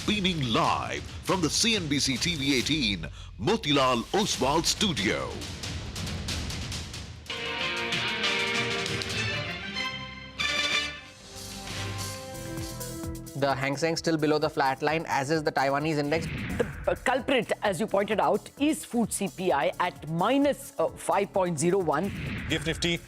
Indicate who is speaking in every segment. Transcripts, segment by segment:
Speaker 1: beaming live from the CNBC-TV18 Motilal Oswal studio.
Speaker 2: The Hang Seng still below the flat line, as is the Taiwanese index.
Speaker 3: The culprit, as you pointed out, is food CPI at minus 5.01.
Speaker 4: GIFT Nifty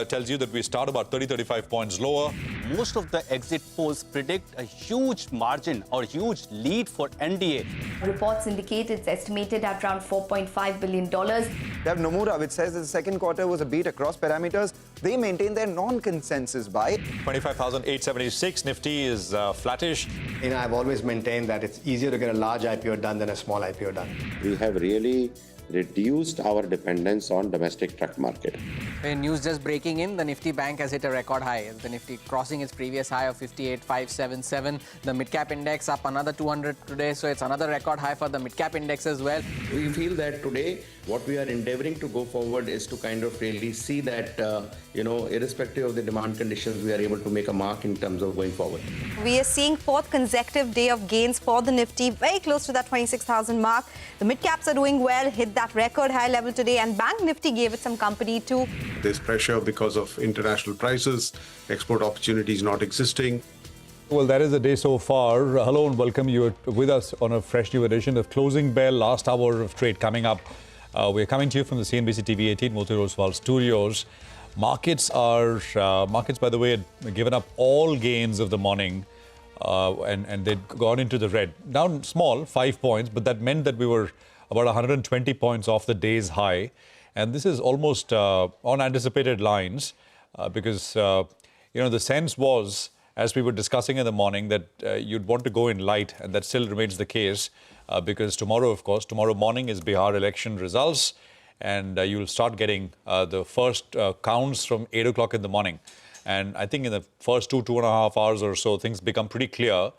Speaker 4: tells you that we start about 35 points lower.
Speaker 5: Most of the exit polls predict a huge margin or huge lead for NDA.
Speaker 6: Reports indicate it's estimated at around $4.5 billion.
Speaker 7: They have Nomura, which says that the second quarter was a beat across parameters. They maintain their non-consensus buy.
Speaker 4: 25,876. Nifty is flattish.
Speaker 8: You know, I've always maintained that it's easier to get a large IPO done than a small IPO done.
Speaker 9: We have really reduced our dependence on domestic truck market.
Speaker 2: In news just breaking in, the Nifty Bank has hit a record high. The Nifty crossing its previous high of 58,577. The Midcap index up another 200 today, so it's another record high for the Midcap index as well.
Speaker 10: We feel that today what we are endeavoring to go forward is to kind of really see that, irrespective of the demand conditions, we are able to make a mark in terms of going forward.
Speaker 11: We are seeing fourth consecutive day of gains for the Nifty, very close to that 26,000 mark. The mid-caps are doing well, hit that record high level today, and Bank Nifty gave it some company too.
Speaker 12: There's pressure because of international prices, export opportunities not existing.
Speaker 4: Well, that is the day so far. Hello and welcome. You are with us on a fresh new edition of Closing Bell, last hour of trade coming up. We're coming to you from the CNBC-TV18 Motilal Oswal studios. Markets, by the way, had given up all gains of the morning and they'd gone into the red. Down small, 5 points, but that meant that we were about 120 points off the day's high. And this is almost on anticipated lines because, the sense was, as we were discussing in the morning, that you'd want to go in light, and that still remains the case because tomorrow morning is Bihar election results, and you'll start getting the first counts from 8 o'clock in the morning. And I think in the first 2.5 hours or so, things become pretty clear.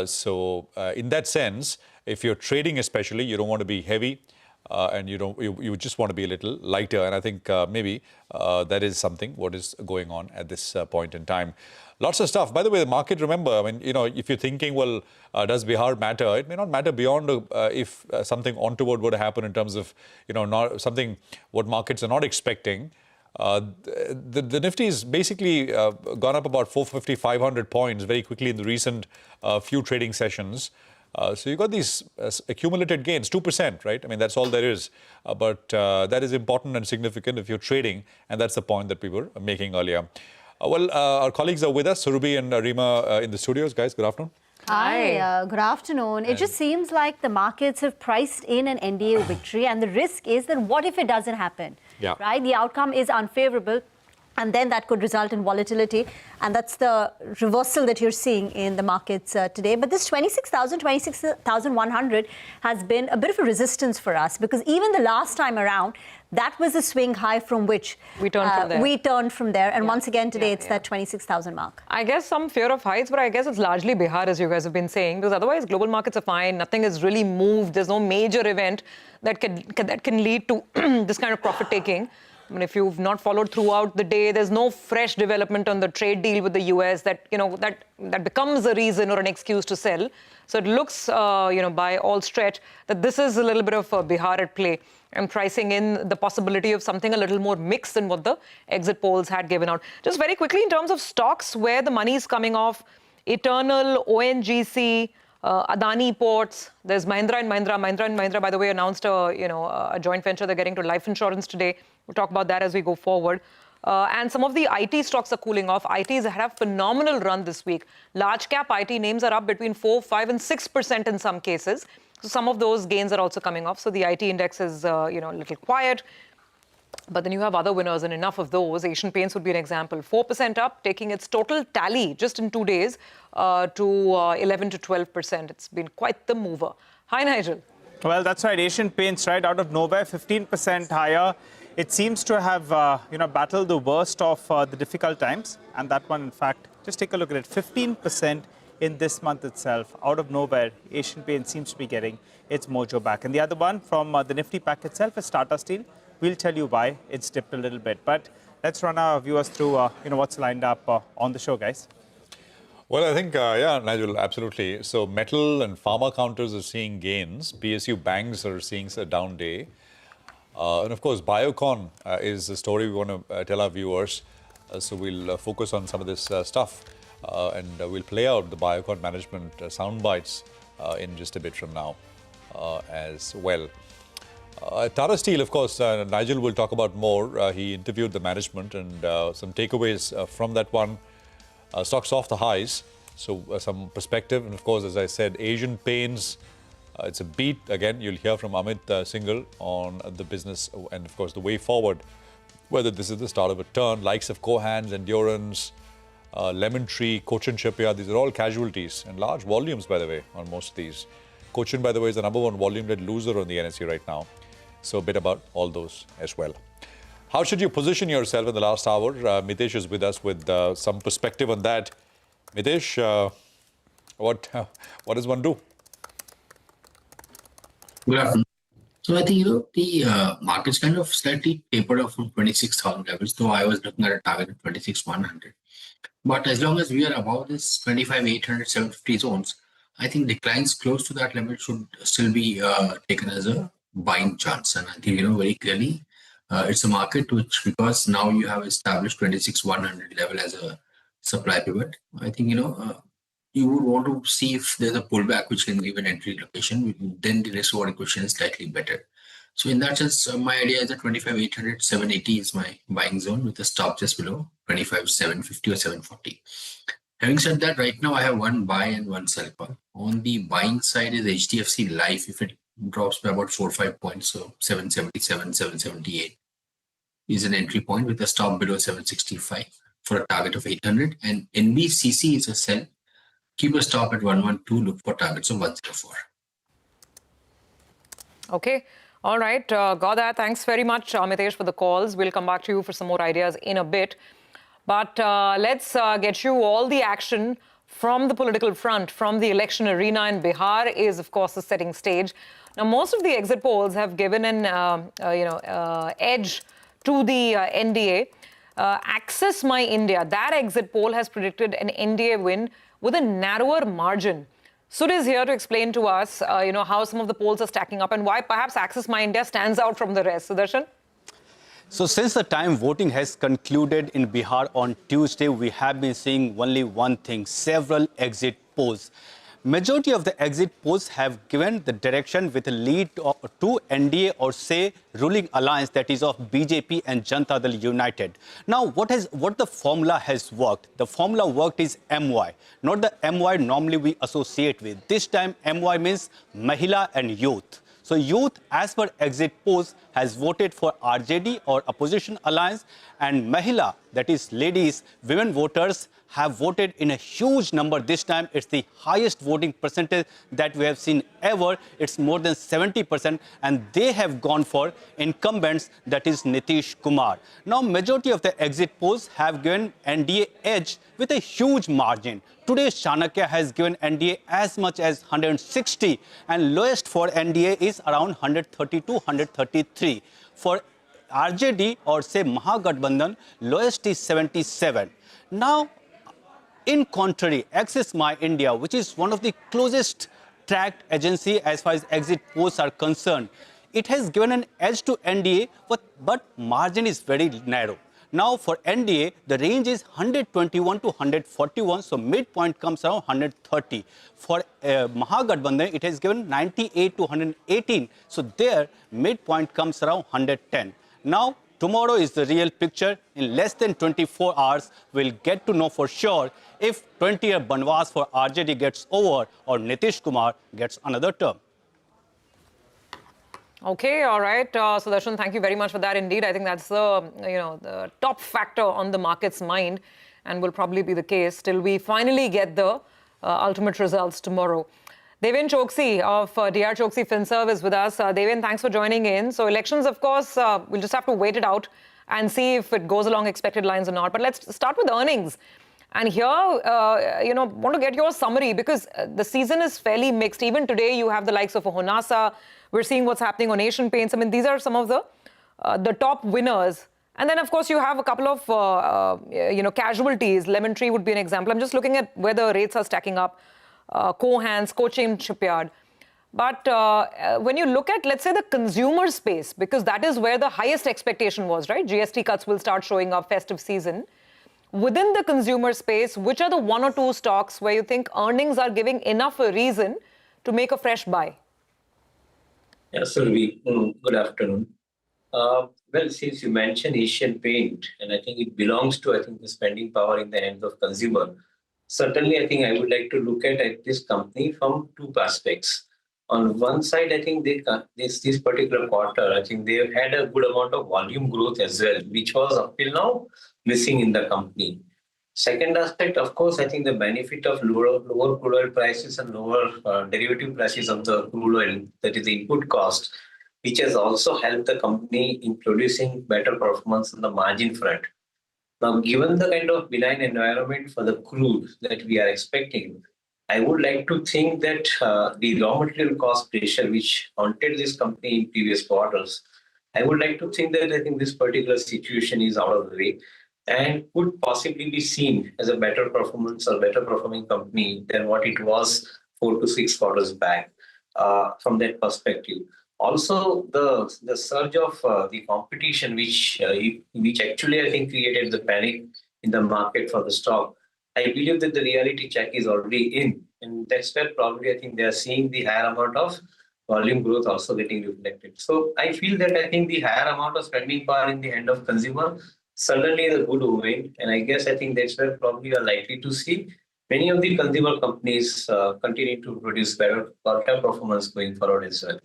Speaker 4: So in that sense, if you're trading especially, you don't want to be heavy and you just want to be a little lighter. And I think maybe that is what is going on at this point in time. Lots of stuff. By the way, the market, remember, if you're thinking, well, does Bihar matter? It may not matter beyond if something untoward were to happen in terms of, what markets are not expecting. The Nifty has basically gone up about 450, 500 points very quickly in the recent few trading sessions. So you've got these accumulated gains, 2%, right? That's all there is. But that is important and significant if you're trading, and that's the point that we were making earlier. Our colleagues are with us, Surubi and Rima in the studios. Guys, good afternoon.
Speaker 13: Hi, good afternoon. It just seems like the markets have priced in an NDA victory, and the risk is that what if it doesn't happen?
Speaker 4: Yeah.
Speaker 13: Right? The outcome is unfavorable, and then that could result in volatility. And that's the reversal that you're seeing in the markets today. But this 26,100 has been a bit of a resistance for us, because even the last time around, that was the swing high from which
Speaker 14: we turned from there.
Speaker 13: And once again today, it's that 26,000 mark.
Speaker 14: I guess some fear of heights, but I guess it's largely Bihar, as you guys have been saying, because otherwise global markets are fine. Nothing has really moved. There's no major event that can lead to this kind of profit taking. If you've not followed throughout the day, there's no fresh development on the trade deal with the US that becomes a reason or an excuse to sell. So it looks, by all stretch, that this is a little bit of Bihar at play, and pricing in the possibility of something a little more mixed than what the exit polls had given out. Just very quickly, in terms of stocks, where the money is coming off, Eternal, ONGC, Adani Ports, there's Mahindra and Mahindra. Mahindra and Mahindra, by the way, announced a joint venture they're getting to life insurance today. We'll talk about that as we go forward. And some of the IT stocks are cooling off. ITs had a phenomenal run this week. Large cap IT names are up between 4%, 5% and 6% in some cases. So some of those gains are also coming off. So the IT index is, a little quiet. But then you have other winners, and enough of those. Asian Paints would be an example. 4% up, taking its total tally just in 2 days to 11 to 12%. It's been quite the mover. Hi, Nigel.
Speaker 15: Well, that's right. Asian Paints, right out of nowhere, 15% higher. It seems to have, battled the worst of the difficult times. And that one, in fact, just take a look at it. 15% in this month itself. Out of nowhere, Asian Paints seems to be getting its mojo back. And the other one from the Nifty pack itself is Tata Steel. We'll tell you why it's dipped a little bit. But let's run our viewers through, what's lined up on the show, guys.
Speaker 4: Well, I think, yeah, Nigel, absolutely. So metal and pharma counters are seeing gains. PSU Banks are seeing a down day. And of course, Biocon is the story we want to tell our viewers. So we'll focus on some of this stuff and we'll play out the Biocon management sound bites in just a bit from now as well. Tata Steel, of course, Nigel will talk about more. He interviewed the management and some takeaways from that one. Stocks off the highs, so some perspective. And of course, as I said, Asian Paints, it's a beat. Again, you'll hear from Amit Singhal on the business and, of course, the way forward, whether this is the start of a turn. Likes of Cohans, Endurance, Lemon Tree, Cochin Shipyard, these are all casualties and large volumes, by the way, on most of these. Cochin, by the way, is the #1 volume-led loser on the NSE right now. So a bit about all those as well. How should you position yourself in the last hour? Mitesh is with us with some perspective on that. Mitesh, what does one do?
Speaker 16: Good afternoon. So I think, the market's kind of slightly tapered off from 26,000 levels, though I was looking at a target of 26,100. But as long as we are above this 25,800, 750 zones, I think declines close to that level should still be taken as a buying chance. And I think, very clearly, it's a market which, because now you have established 26,100 level as a supply pivot, I think, you would want to see if there's a pullback which can give an entry location, then the risk reward equation is slightly better. So in that sense, my idea is that 25,800, 780 is my buying zone with a stop just below 25,750 or 740. Having said that, right now I have one buy and one sell call. On the buying side is HDFC Life. If it drops by about 4 or 5 points, so 777, 778 is an entry point with a stop below 765 for a target of 800. And NBCC is a sell. Keep a stop at 112, look for targets of 104.
Speaker 14: Okay. All right. Got that. Thanks very much, Mitesh, for the calls. We'll come back to you for some more ideas in a bit. But let's get you all the action from the political front, from the election arena in Bihar is, of course, the setting stage. Now, most of the exit polls have given an edge to the NDA. Access My India, that exit poll has predicted an NDA win with a narrower margin. Sud is here to explain to us, how some of the polls are stacking up and why perhaps Access My India stands out from the rest. Sudarshan?
Speaker 5: So since the time voting has concluded in Bihar on Tuesday, we have been seeing only one thing, several exit polls. Majority of the exit polls have given the direction with a lead to NDA or say ruling alliance, that is of BJP and Janata Dal United. Now, what the formula has worked? The formula worked is MY, not the MY normally we associate with. This time, MY means Mahila and Youth. So youth, as per exit polls, has voted for RJD or opposition alliance, and Mahila, that is ladies, women voters, have voted in a huge number this time. It's the highest voting percentage that we have seen ever. It's more than 70%, and they have gone for incumbents, that is Nitish Kumar. Now, majority of the exit polls have given NDA edge with a huge margin. Today, Chanakya has given NDA as much as 160, and lowest for NDA is around 132, 133. For RJD or say Mahagathbandhan, lowest is 77. Now, in contrary, Access My India, which is one of the closest tracked agency as far as exit polls are concerned, it has given an edge to NDA, but margin is very narrow. Now, for NDA, the range is 121 to 141, so midpoint comes around 130. For Mahagathbandhan, it has given 98 to 118, so there midpoint comes around 110. Now, tomorrow is the real picture. In less than 24 hours, we'll get to know for sure if 20-year Banwas for RJD gets over or Nitish Kumar gets another term.
Speaker 14: Okay, all right. Sudarshan, thank you very much for that. Indeed, I think that's the top factor on the market's mind and will probably be the case till we finally get the ultimate results tomorrow. Devin Choksi of DR Choksi FinServ is with us. Devin, thanks for joining in. So elections, of course, we'll just have to wait it out and see if it goes along expected lines or not. But let's start with earnings. And here, want to get your summary because the season is fairly mixed. Even today, you have the likes of Honasa. We're seeing what's happening on Asian Paints. I mean, these are some of the top winners And then, of course, you have a couple of, casualties. Lemon Tree would be an example. I'm just looking at where the rates are stacking up. Cohance, Cochin Shipyard. But when you look at, let's say, the consumer space, because that is where the highest expectation was, right? GST cuts will start showing up festive season. Within the consumer space, which are the one or two stocks where you think earnings are giving enough a reason to make a fresh buy?
Speaker 17: Yeah, Survi, good afternoon. Well, since you mentioned Asian Paint, and I think it belongs to, the spending power in the hands of consumer, certainly I think I would like to look at this company from two aspects. On one side, I think this particular quarter, I think they've had a good amount of volume growth as well, which was up till now missing in the company. Second aspect, of course, I think the benefit of lower crude oil prices and lower derivative prices of the crude oil, that is the input cost, which has also helped the company in producing better performance on the margin front. Now, given the kind of benign environment for the crude that we are expecting, I would like to think that the raw material cost pressure, which haunted this company in previous quarters, I would like to think that I think this particular situation is out of the way and could possibly be seen as a better performance or better performing company than what it was 4 to 6 quarters back from that perspective. Also, the surge of the competition, which actually I think created the panic in the market for the stock, I believe that the reality check is already in, and that's where probably I think they are seeing the higher amount of volume growth also getting reflected. So I feel that I think the higher amount of spending power in the hand of consumer certainly is a good omen, and I guess I think that's where probably we are likely to see many of the consumer companies continue to produce better performance going forward as well.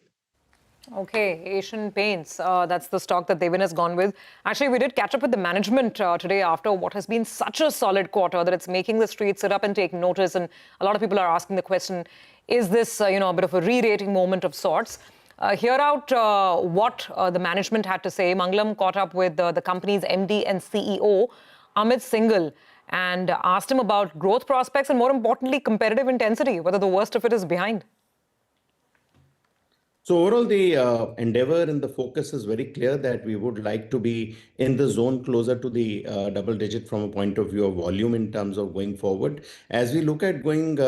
Speaker 14: Okay, Asian Paints, that's the stock that Devin has gone with. Actually, we did catch up with the management today after what has been such a solid quarter that it's making the street sit up and take notice. And a lot of people are asking the question, is this, a bit of a re-rating moment of sorts? Hear out what the management had to say. Mangalam caught up with the company's MD and CEO, Amit Singhal, and asked him about growth prospects and, more importantly, competitive intensity, whether the worst of it is behind.
Speaker 10: So overall, the endeavor and the focus is very clear that we would like to be in the zone closer to the double digit from a point of view of volume in terms of going forward. As we look at going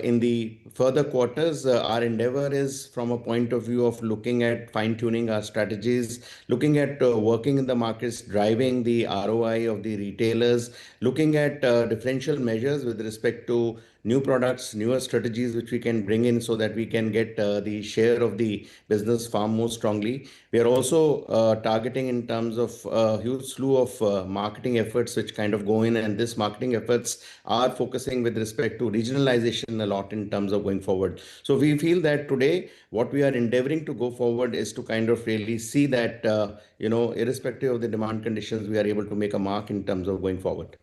Speaker 10: in the further quarters, our endeavor is from a point of view of looking at fine-tuning our strategies, looking at working in the markets, driving the ROI of the retailers, looking at differential measures with respect to new products, newer strategies which we can bring in so that we can get the share of the business far more strongly. We are also targeting in terms of a huge slew of marketing efforts which kind of go in, and this marketing efforts are focusing with respect to regionalization a lot in terms of going forward. So we feel that today what we are endeavoring to go forward is to kind of really see that, irrespective of the demand conditions, we are able to make a mark in terms of going forward.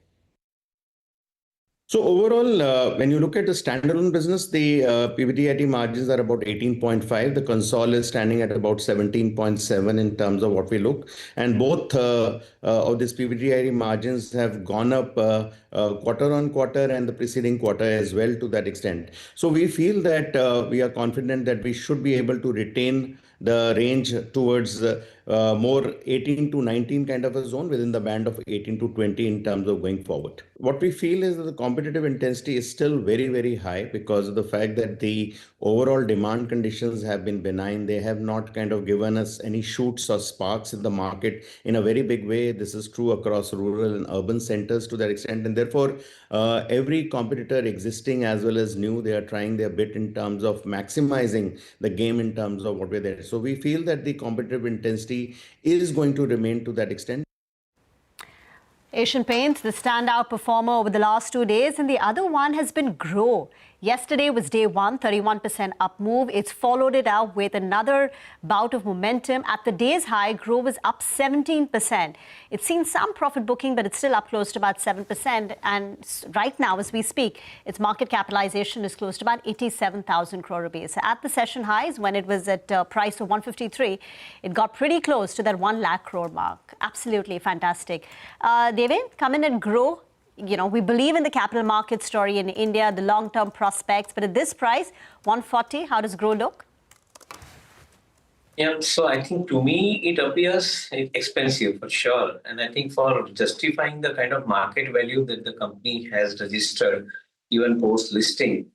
Speaker 10: So overall, when you look at the standalone business, the PBDIT margins are about 18.5. The console is standing at about 17.7 in terms of what we look. And both of these PBDIT margins have gone up quarter on quarter and the preceding quarter as well to that extent. So we feel that we are confident that we should be able to retain the range towards more 18 to 19 kind of a zone within the band of 18 to 20 in terms of going forward. What we feel is that the competitive intensity is still very, very high because of the fact that the overall demand conditions have been benign. They have not kind of given us any shoots or sparks in the market in a very big way. This is true across rural and urban centers to that extent. And therefore, every competitor existing as well as new, they are trying their bit in terms of maximizing the game in terms of what we're there. So we feel that the competitive intensity is going to remain to that extent.
Speaker 13: Asian Paints, the standout performer over the last 2 days, and the other one has been Grow. Yesterday was day one, 31% up move. It's followed it up with another bout of momentum. At the day's high, Grow was up 17%. It's seen some profit booking, but it's still up close to about 7%. And right now, as we speak, its market capitalization is close to about 87,000 crore rupees. So at the session highs, when it was at a price of 153, it got pretty close to that 1 lakh crore mark. Absolutely fantastic. Devin, come in and Grow. We believe in the capital market story in India, the long-term prospects. But at this price, 140, how does Grow look?
Speaker 17: Yeah, so I think to me it appears expensive for sure. And I think for justifying the kind of market value that the company has registered, even post listing,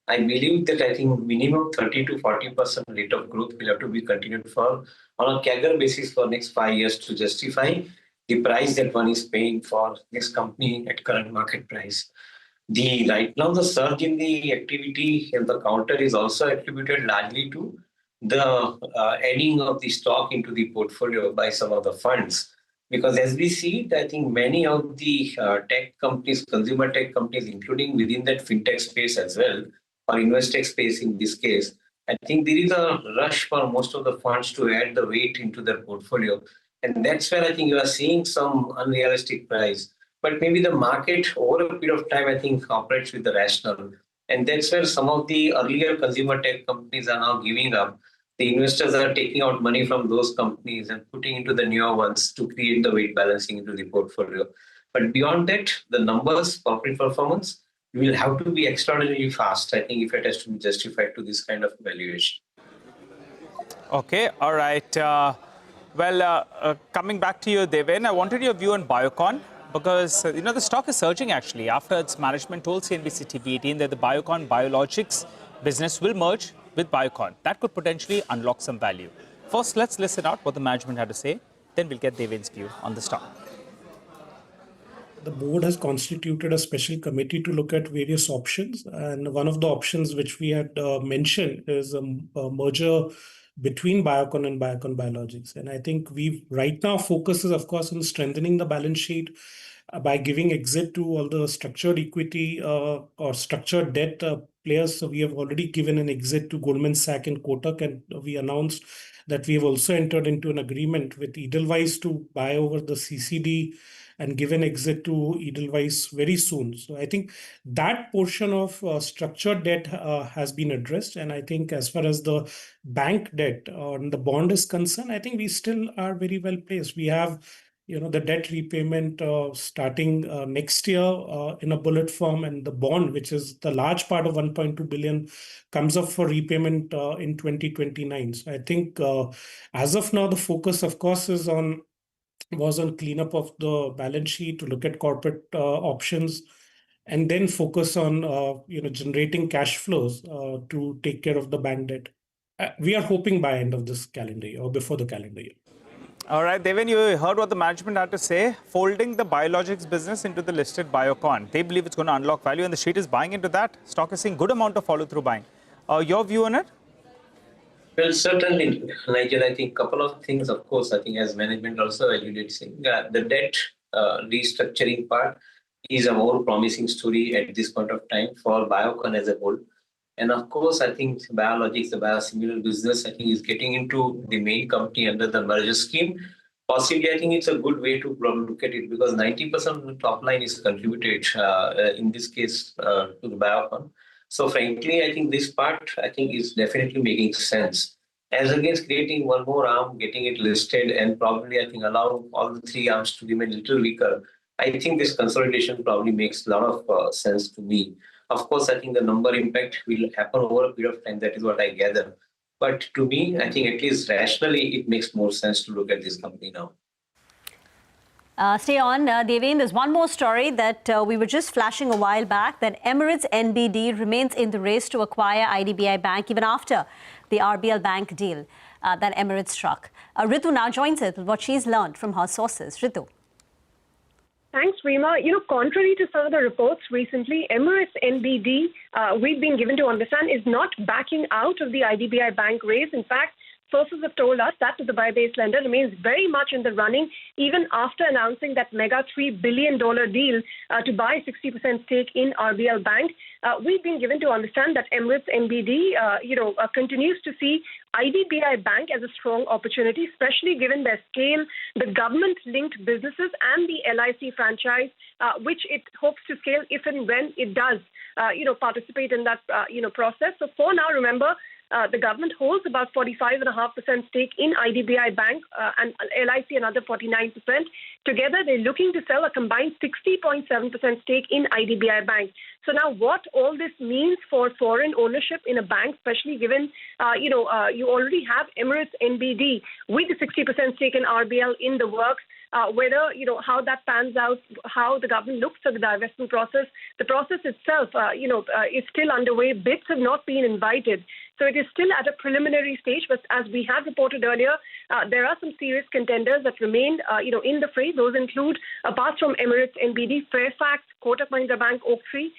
Speaker 17: I believe that I think minimum 30 to 40% rate of growth will have to be continued for on a CAGR basis for next 5 years to justify the price that one is paying for this company at current market price. Right now the surge in the activity and the counter is also attributed largely to the adding of the stock into the portfolio by some of the funds. Because as we see, I think many of the tech companies, consumer tech companies, including within that fintech space as well, or investech space in this case, I think there is a rush for most of the funds to add the weight into their portfolio. And that's where I think you are seeing some unrealistic price. But maybe the market over a period of time, I think, operates with the rational. And that's where some of the earlier consumer tech companies are now giving up. The investors are taking out money from those companies and putting into the newer ones to create the weight balancing into the portfolio. But beyond that, the numbers, corporate performance, will have to be extraordinarily fast, I think, if it has to be justified to this kind of valuation.
Speaker 15: Okay, all right. Coming back to you, Devin, I wanted your view on Biocon because, the stock is surging actually after its management told CNBC-TV18 that the Biocon Biologics business will merge with Biocon. That could potentially unlock some value. First, let's listen out what the management had to say. Then we'll get Devin's view on the stock.
Speaker 18: The board has constituted a special committee to look at various options. And one of the options which we had mentioned is a merger between Biocon and Biocon Biologics. And I think we've right now focuses, of course, on strengthening the balance sheet by giving exit to all the structured equity or structured debt players. So we have already given an exit to Goldman Sachs and Kotak, and we announced that we have also entered into an agreement with Edelweiss to buy over the CCD and give an exit to Edelweiss very soon. So I think that portion of structured debt has been addressed. And I think as far as the bank debt and the bond is concerned, I think we still are very well placed. We have the debt repayment starting next year in a bullet form, and the bond, which is the large part of 1.2 billion, comes up for repayment in 2029. So I think as of now, the focus, of course, was on cleanup of the balance sheet, to look at corporate options, and then focus on generating cash flows to take care of the bank debt. We are hoping by end of this calendar year or before the calendar year.
Speaker 15: All right, Devin, you heard what the management had to say. Folding the biologics business into the listed Biocon. They believe it's going to unlock value, and the street is buying into that. Stock is seeing good amount of follow-through buying. Your view on it?
Speaker 17: Well, certainly, Nigel, I think a couple of things, of course, I think as management also alluded, saying the debt restructuring part is a more promising story at this point of time for Biocon as a whole. And of course, I think biologics, the biosimilar business, I think is getting into the main company under the merger scheme. Possibly, I think it's a good way to look at it because 90% of the top line is contributed, in this case, to the Biocon. So frankly, I think this part, I think, is definitely making sense. As against creating one more arm, getting it listed, and probably, I think, allow all the three arms to remain a little weaker, I think this consolidation probably makes a lot of sense to me. Of course, I think the number impact will happen over a period of time. That is what I gather. But to me, I think at least rationally, it makes more sense to look at this company now.
Speaker 13: Stay on, Devin. There's one more story that we were just flashing a while back, that Emirates NBD remains in the race to acquire IDBI Bank even after the RBL Bank deal that Emirates struck. Ritu now joins us with what she's learned from her sources. Ritu.
Speaker 19: Thanks, Reema. Contrary to some of the reports recently, Emirates NBD, we've been given to understand, is not backing out of the IDBI Bank raise. In fact, sources have told us that the Dubai-based lender remains very much in the running, even after announcing that mega $3 billion deal to buy 60% stake in RBL Bank. We've been given to understand that Emirates NBD, continues to see IDBI Bank as a strong opportunity, especially given their scale, the government-linked businesses, and the LIC franchise, which it hopes to scale if and when it does, participate in that, process. So for now, remember, The government holds about 45.5% stake in IDBI Bank and LIC another 49%. Together, they're looking to sell a combined 60.7% stake in IDBI Bank. So now what all this means for foreign ownership in a bank, especially given, you already have Emirates NBD with a 60% stake in RBL in the works. Whether, how that pans out, how the government looks at the divestment process. The process itself, is still underway. Bids have not been invited. So it is still at a preliminary stage. But as we have reported earlier, there are some serious contenders that remain, in the fray. Those include, apart from Emirates NBD, Fairfax, Kotak Mahindra Bank, Oaktree.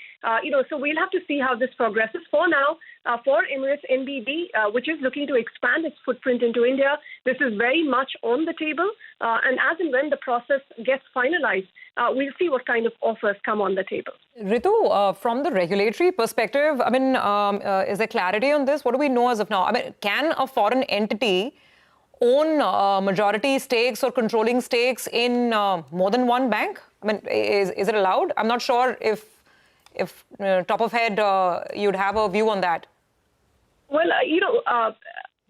Speaker 19: So we'll have to see how this progresses. For now, for Emirates NBD, which is looking to expand its footprint into India, this is very much on the table. And as and when the process gets finalized, we'll see what kind of offers come on the table.
Speaker 14: Ritu, from the regulatory perspective, I mean, is there clarity on this? What do we know as of now? I mean, can a foreign entity own majority stakes or controlling stakes in more than one bank? I mean, is it allowed? I'm not sure if top of head, you'd have a view on that.
Speaker 19: Well,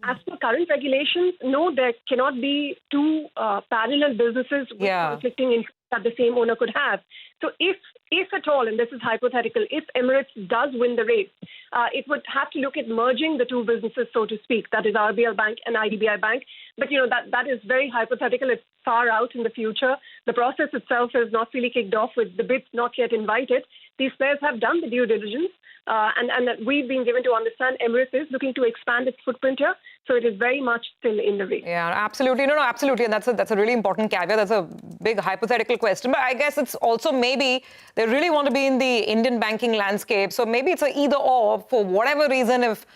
Speaker 19: as per current regulations, no, there cannot be two parallel businesses with conflicting interests that the same owner could have. So if at all, and this is hypothetical, if Emirates does win the race, it would have to look at merging the two businesses, so to speak, that is RBL Bank and IDBI Bank. But, that is very hypothetical. It's far out in the future. The process itself is not really kicked off with the bids not yet invited. These players have done the due diligence, and that we've been given to understand Emirates is looking to expand its footprint here. So it is very much still in the race.
Speaker 14: Yeah, absolutely. No, absolutely. And that's a really important caveat. That's a big hypothetical question. But I guess it's also maybe they really want to be in the Indian banking landscape. So maybe it's a either or. For whatever reason, if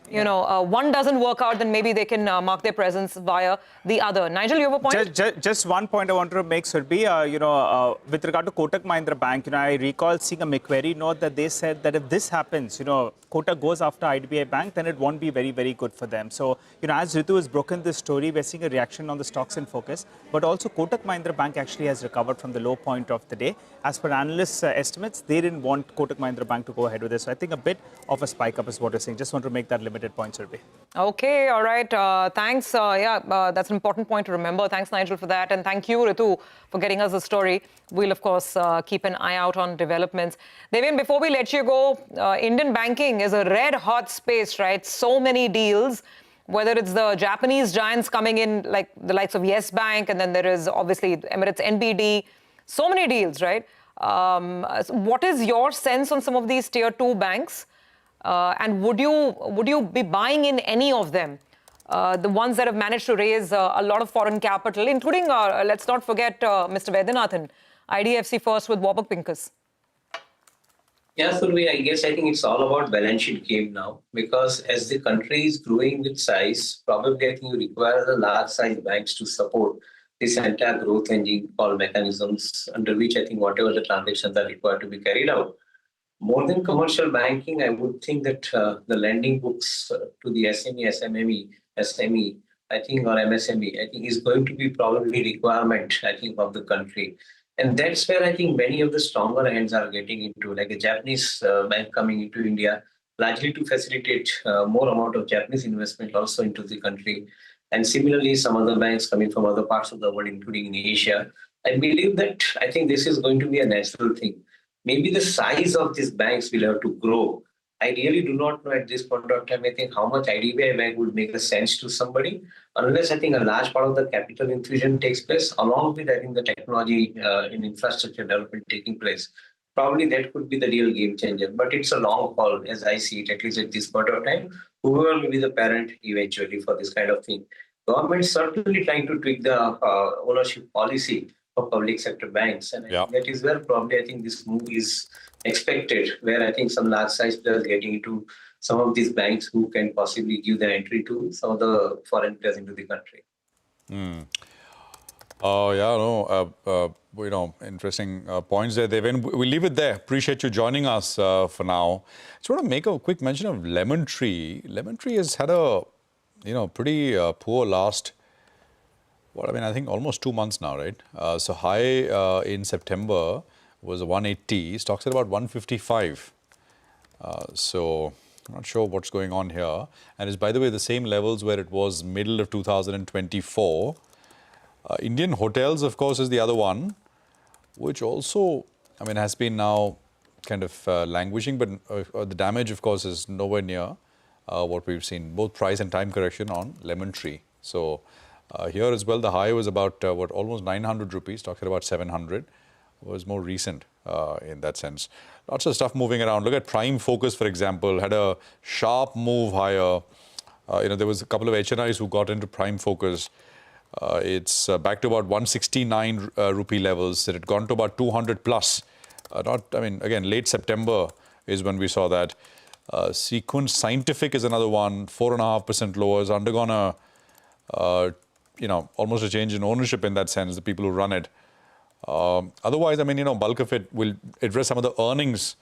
Speaker 14: one doesn't work out, then maybe they can mark their presence via the other. Nigel, you have a point?
Speaker 15: Just one point I wanted to make, Surbhi. With regard to Kotak Mahindra Bank, I recall seeing a Macquarie note that they said that if this happens, Kotak goes after IDBI Bank, then it won't be very, very good for them. So, as Ritu has broken this story, we're seeing a reaction on the stocks in focus. But also, Kotak Mahindra Bank actually has recovered from the low point of the day. As per analysts' estimates, they didn't want Kotak Mahindra Bank to go ahead with this. So, I think a bit of a spike up is what you're saying. Just want to make that limited point, Surbhi.
Speaker 14: Okay, all right. Thanks. That's an important point to remember. Thanks, Nigel, for that. And thank you, Ritu, for getting us the story. We'll, of course, keep an eye out on developments. Devin, before we let you go, Indian banking is a red-hot space, right? So many deals, whether it's the Japanese giants coming in, like the likes of Yes Bank, and then there is obviously Emirates NBD. So many deals, right? What is your sense on some of these tier 2 banks? And would you be buying in any of them? The ones that have managed to raise a lot of foreign capital, including, let's not forget, Mr. Vaidyanathan, IDFC First with Warburg Pincus.
Speaker 17: Yeah, Survi, I think it's all about balance sheet game now, because as the country is growing with size, probably I think you require the large size banks to support this entire growth engine called mechanisms, under which I think whatever the transactions are required to be carried out. More than commercial banking, I would think that the lending books to the SME, I think, or MSME, I think is going to be probably requirement, I think, of the country. And that's where I think many of the stronger hands are getting into, like a Japanese bank coming into India, largely to facilitate more amount of Japanese investment also into the country. And similarly, some other banks coming from other parts of the world, including in Asia. I believe that I think this is going to be a natural thing. Maybe the size of these banks will have to grow. I really do not know at this point of time, I think, how much IDBI Bank would make a sense to somebody, unless I think a large part of the capital infusion takes place, along with, I think, the technology and infrastructure development taking place. Probably that could be the real game changer. But it's a long haul, as I see it, at least at this point of time. Whoever will be the parent eventually for this kind of thing. Government certainly trying to tweak the ownership policy for public sector banks. And I think that is where probably I think this move is expected, where I think some large size players getting into some of these banks who can possibly give the entry to some of the foreign players into the country.
Speaker 4: Interesting points there, Devin. We'll leave it there. Appreciate you joining us for now. Just want to make a quick mention of Lemon Tree. Lemon Tree has had a, pretty poor last, I think almost 2 months now, right? So high in September was 180. Stocks at about 155. So I'm not sure what's going on here. And it's, by the way, the same levels where it was middle of 2024. Indian hotels, of course, is the other one, which also, I mean, has been now kind of languishing, but the damage, of course, is nowhere near what we've seen, both price and time correction on Lemon Tree. So here as well, the high was about, almost 900 rupees, talking about 700, was more recent in that sense. Lots of stuff moving around. Look at Prime Focus, for example, had a sharp move higher. There was a couple of HNIs who got into Prime Focus. It's back to about 169 rupee levels. It had gone to about 200 plus. Again, late September is when we saw that. Sequence Scientific is another one, 4.5% lower. Has undergone almost a change in ownership in that sense, the people who run it. Otherwise, bulk of it will address some of the earnings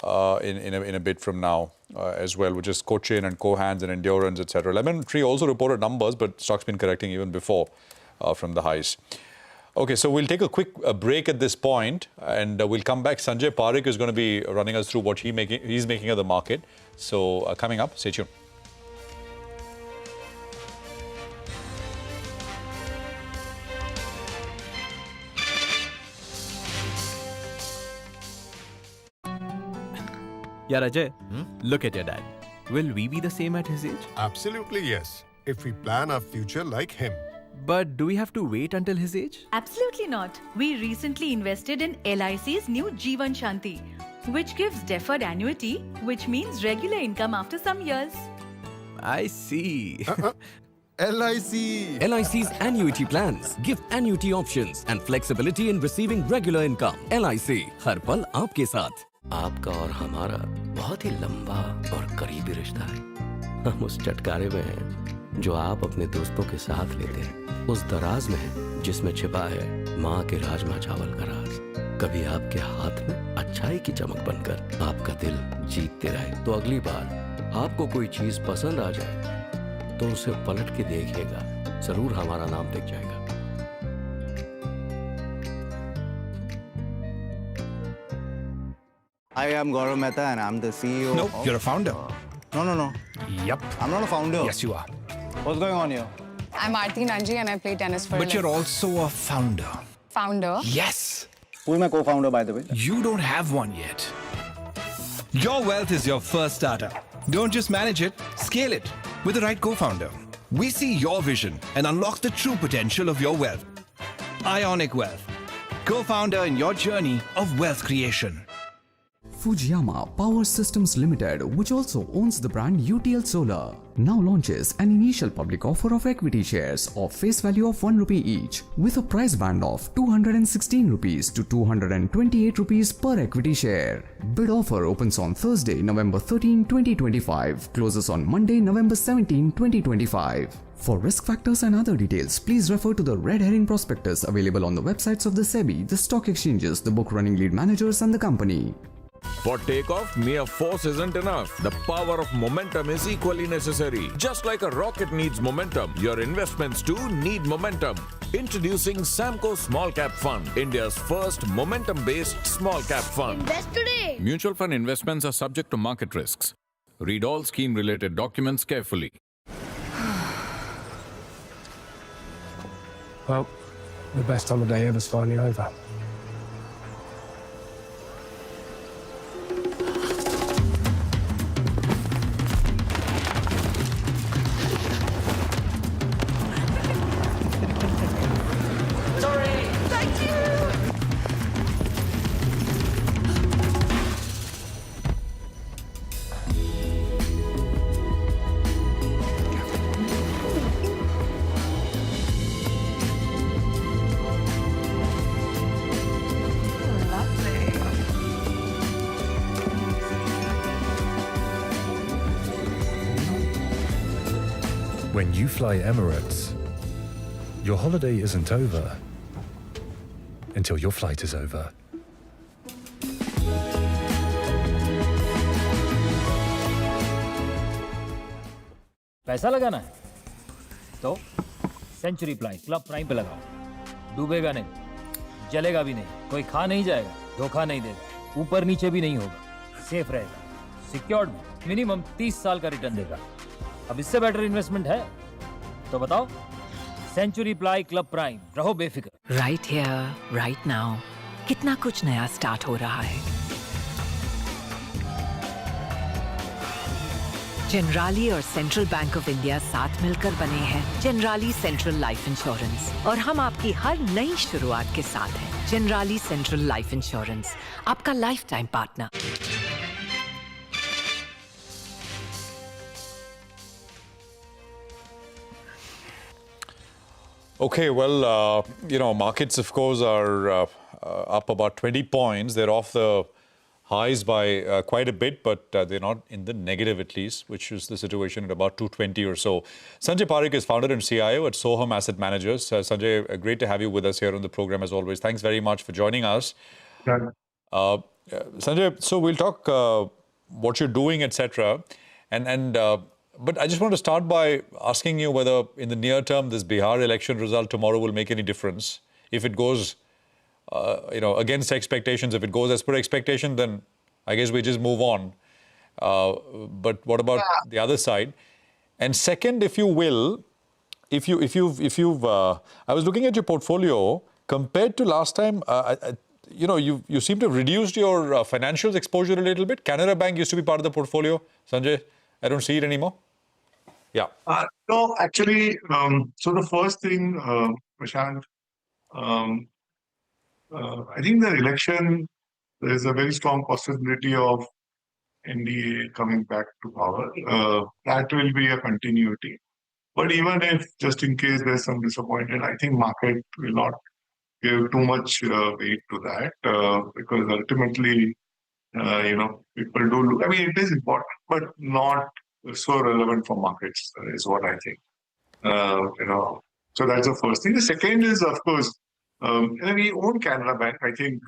Speaker 4: in a bit from now as well, which is Cochin and Cohans and Endurance, etc. Lemon Tree also reported numbers, but stock's been correcting even before from the highs. Okay, so we'll take a quick break at this point, and we'll come back. Sanjay Parekh is going to be running us through what he's making of the market. So coming up, stay tuned.
Speaker 20: Yeah, Ajay, look at your dad. Will we be the same at his age?
Speaker 21: Absolutely yes, if we plan our future like him.
Speaker 20: But do we have to wait until his age?
Speaker 22: Absolutely not. We recently invested in LIC's new Jeevan Shanti, which gives deferred annuity, which means regular income after some years.
Speaker 20: I see.
Speaker 21: LIC.
Speaker 23: LIC's annuity plans give annuity options and flexibility in receiving regular income. LIC, हर पल आपके साथ. आपका और हमारा बहुत ही लंबा और करीबी रिश्ता है. हम उस चटकारे में हैं जो आप अपने दोस्तों के साथ लेते हैं. उस दराज में है जिसमें छिपा है माँ के राजमा चावल का राज. कभी आपके हाथ में अच्छाई की चमक बनकर आपका दिल जीतते रहे. तो अगली बार आपको कोई चीज पसंद आ जाए तो उसे पलट के देखिएगा. जरूर हमारा नाम दिख जाएगा.
Speaker 24: Hi, I'm Gaurav Mehta and I'm the CEO.
Speaker 25: No, you're a founder.
Speaker 24: No.
Speaker 25: Yep.
Speaker 24: I'm not a founder.
Speaker 25: Yes, you are.
Speaker 24: What's going on here?
Speaker 26: I'm Aarti Nanji and I play tennis for a
Speaker 25: But you're
Speaker 26: living.
Speaker 25: also a founder.
Speaker 26: Founder?
Speaker 25: Yes.
Speaker 24: Who's my co-founder, by the way?
Speaker 25: You don't have one yet. Your wealth is your first startup. Don't just manage it, scale it with the right co-founder. We see your vision and unlock the true potential of your wealth. Ionic Wealth, co-founder in your journey of wealth creation.
Speaker 27: Fujiyama Power Systems Limited, which also owns the brand UTL Solar, now launches an initial public offer of equity shares of face value of 1 rupee each, with a price band of 216 rupees to 228 rupees per equity share. Bid offer opens on Thursday, November 13, 2025, closes on Monday, November 17, 2025. For risk factors and other details, please refer to the red herring prospectus available on the websites of the SEBI, the stock exchanges, the book running lead managers, and the company.
Speaker 28: For takeoff, mere force isn't enough. The power of momentum is equally necessary. Just like a rocket needs momentum, your investments too need momentum. Introducing Samco Small Cap Fund, India's first momentum-based small cap fund.
Speaker 29: Invest today!
Speaker 28: Mutual fund investments are subject to market risks. Read all scheme-related documents carefully.
Speaker 25: Well, the best holiday ever's finally over.
Speaker 30: When you fly Emirates, your holiday isn't over until your flight is over.
Speaker 31: पैसा लगाना है तो century club prime पे लगाओ. डूबेगा नहीं, जलेगा भी नहीं, कोई खा नहीं जाएगा, धोखा नहीं देगा, ऊपर नीचे भी नहीं होगा, सेफ रहेगा. सिक्योर्ड में मिनिमम 30 साल का रिटर्न देगा। अब इससे बेटर इन्वेस्टमेंट है तो बताओ। सेंचुरी प्लाई क्लब प्राइम, रहो बेफिक्र।
Speaker 1: राइट हियर राइट नाउ कितना कुछ नया स्टार्ट हो रहा है। जनराली और सेंट्रल बैंक ऑफ इंडिया साथ मिलकर बने हैं जनराली सेंट्रल लाइफ इंश्योरेंस, और हम आपकी हर नई शुरुआत के साथ हैं। जनराली सेंट्रल लाइफ इंश्योरेंस, आपका life time partner.
Speaker 4: Okay, well, markets, of course, are up about 20 points. They're off the highs by quite a bit, but they're not in the negative at least, which is the situation at about 220 or so. Sanjay Parekh is founder and CIO at Soham Asset Managers. Sanjay, great to have you with us here on the program as always. Thanks very much for joining us. Sanjay, so we'll talk what you're doing, etc. But I just want to start by asking you whether in the near term this Bihar election result tomorrow will make any difference. If it goes against expectations, if it goes as per expectation, then I guess we just move on. But what about the other side? And second, if you will, I was looking at your portfolio compared to last time. You seem to have reduced your financials exposure a little bit. Canara Bank used to be part of the portfolio. Sanjay, I don't see it anymore. Yeah.
Speaker 2: No, actually, so the first thing, Prashant, I think the election, there is a very strong possibility of NDA coming back to power. That will be a continuity. But even if, just in case there's some disappointment, I think market will not give too much weight to that because ultimately, people do look. I mean, it is important, but not so relevant for markets, is what I think. So that's the first thing. The second is, of course, we own Canara Bank. I think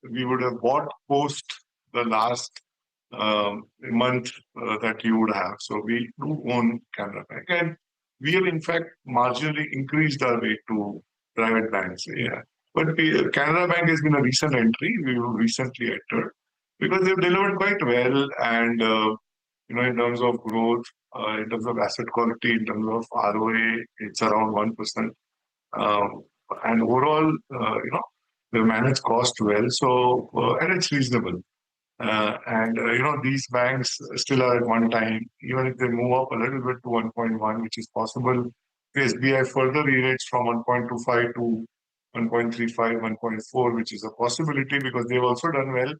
Speaker 2: we would have bought post the last month that you would have. So we do own Canara Bank. And we have, in fact, marginally increased our way to private banks. Yeah. But Canara Bank has been a recent entry. We recently entered because they've delivered quite well. And, in terms of growth, in terms of asset quality, in terms of ROA, it's around 1%. And overall, they manage cost well. So, and it's reasonable. These banks still are at one time, even if they move up a little bit to 1.1, which is possible. The SBI further re-rates from 1.25 to 1.35, 1.4, which is a possibility because they've also done well.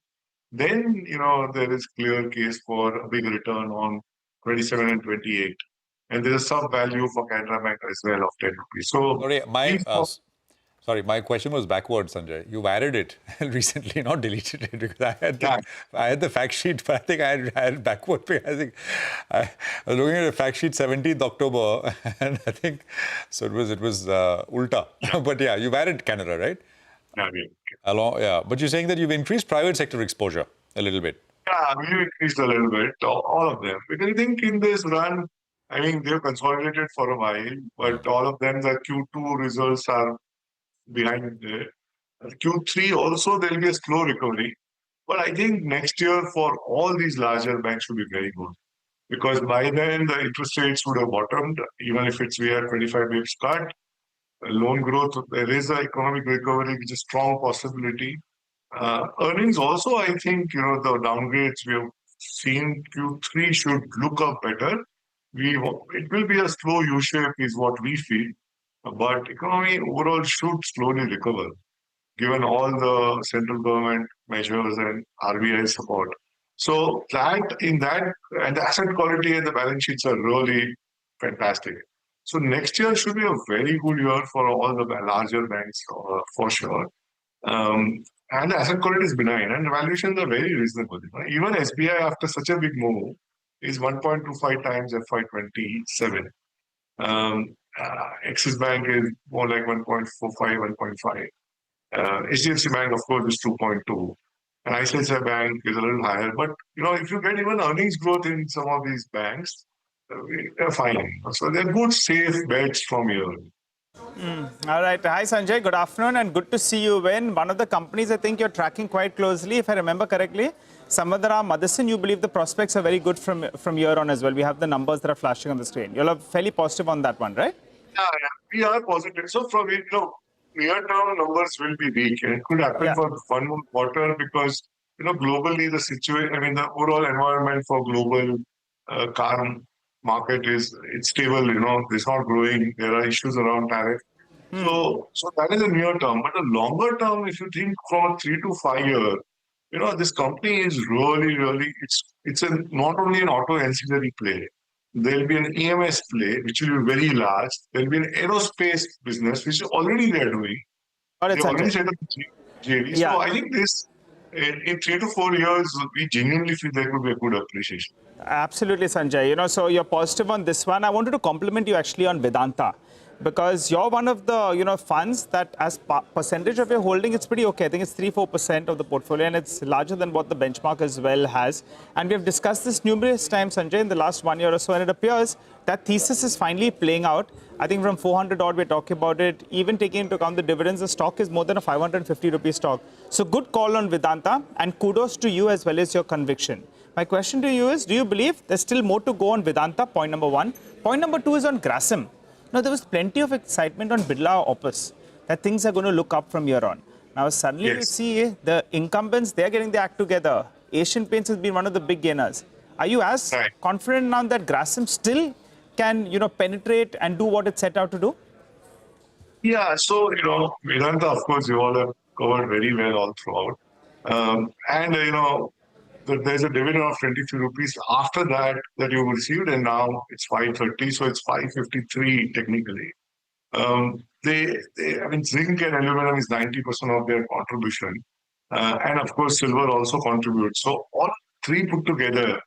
Speaker 2: Then, there is clear case for a big return on 27 and 28. And there's a sub-value for Canara Bank as well of 10 rupees. So,
Speaker 4: my question was backwards, Sanjay. You've added it recently, not deleted it, because I had the fact sheet, but I think I had it backward. I think I was looking at the fact sheet 17th October, and I think so. It was ulta. But yeah, you've added Canada, right?
Speaker 2: Yeah.
Speaker 4: But you're saying that you've increased private sector exposure a little bit.
Speaker 2: Yeah, we've increased a little bit, all of them. Because I think in this run, they've consolidated for a while, but all of them, the Q2 results are behind there. Q3 also, there will be a slow recovery. But I think next year for all these larger banks should be very good. Because by then, the interest rates would have bottomed, even if we are 25 bips cut. Loan growth, there is an economic recovery, which is a strong possibility. Earnings also, I think, the downgrades we have seen, Q3 should look up better. It will be a slow U-shape is what we feel. But economy overall should slowly recover, given all the central government measures and RBI support. So and the asset quality and the balance sheets are really fantastic. So next year should be a very good year for all the larger banks, for sure. And the asset quality is benign and the valuations are very reasonable. Even SBI, after such a big move, is 1.25 times FY27. Axis Bank is more like 1.45, 1.5. HDFC Bank, of course, is 2.2. And ICICI Bank is a little higher. But, if you get even earnings growth in some of these banks, they're fine. So they're good, safe bets from here.
Speaker 15: All right. Hi, Sanjay. Good afternoon and good to see you win. One of the companies I think you're tracking quite closely, if I remember correctly, Samadra, Madison, you believe the prospects are very good from here on as well. We have the numbers that are flashing on the screen. You're fairly positive on that one, right?
Speaker 2: Yeah, we are positive. So from near-term numbers will be weak. It could happen for one more quarter because globally the situation. I mean, the overall environment for global car market it's stable. It's not growing. There are issues around tariff. So that is a near term. But a longer term, if you think from 3 to 5 years, this company is really it's not only an auto ancillary play. There'll be an EMS play, which will be very large. There'll be an aerospace business, which already they're doing. They already set up JV. So I think this, in 3 to 4 years, we genuinely feel there could be a good appreciation.
Speaker 15: Absolutely, Sanjay. So you're positive on this one. I wanted to compliment you actually on Vedanta, because you're one of the funds that as percentage of your holding, it's pretty okay. I think it's 3-4% of the portfolio, and it's larger than what the benchmark as well has. And we have discussed this numerous times, Sanjay, in the last 1 year or so, and it appears that thesis is finally playing out. I think from 400 odd, we're talking about it. Even taking into account the dividends, the stock is more than a 550 rupee stock. So good call on Vedanta, and kudos to you as well as your conviction. My question to you is, do you believe there's still more to go on Vedanta? Point number one. Point number two is on Grasim. Now, there was plenty of excitement on Birla Opus that things are going to look up from here on. Now, suddenly you see the incumbents, they're getting their act together. Asian Paints has been one of the big gainers. Are you as confident now that Grasim still can, penetrate and do what it set out to do?
Speaker 2: Yeah, so, Vedanta, of course, you all have covered very well all throughout. There's a dividend of 23 rupees after that you received, and now it's 530, so it's 553 technically. Zinc and aluminum is 90% of their contribution. And of course, silver also contributes. So all three put together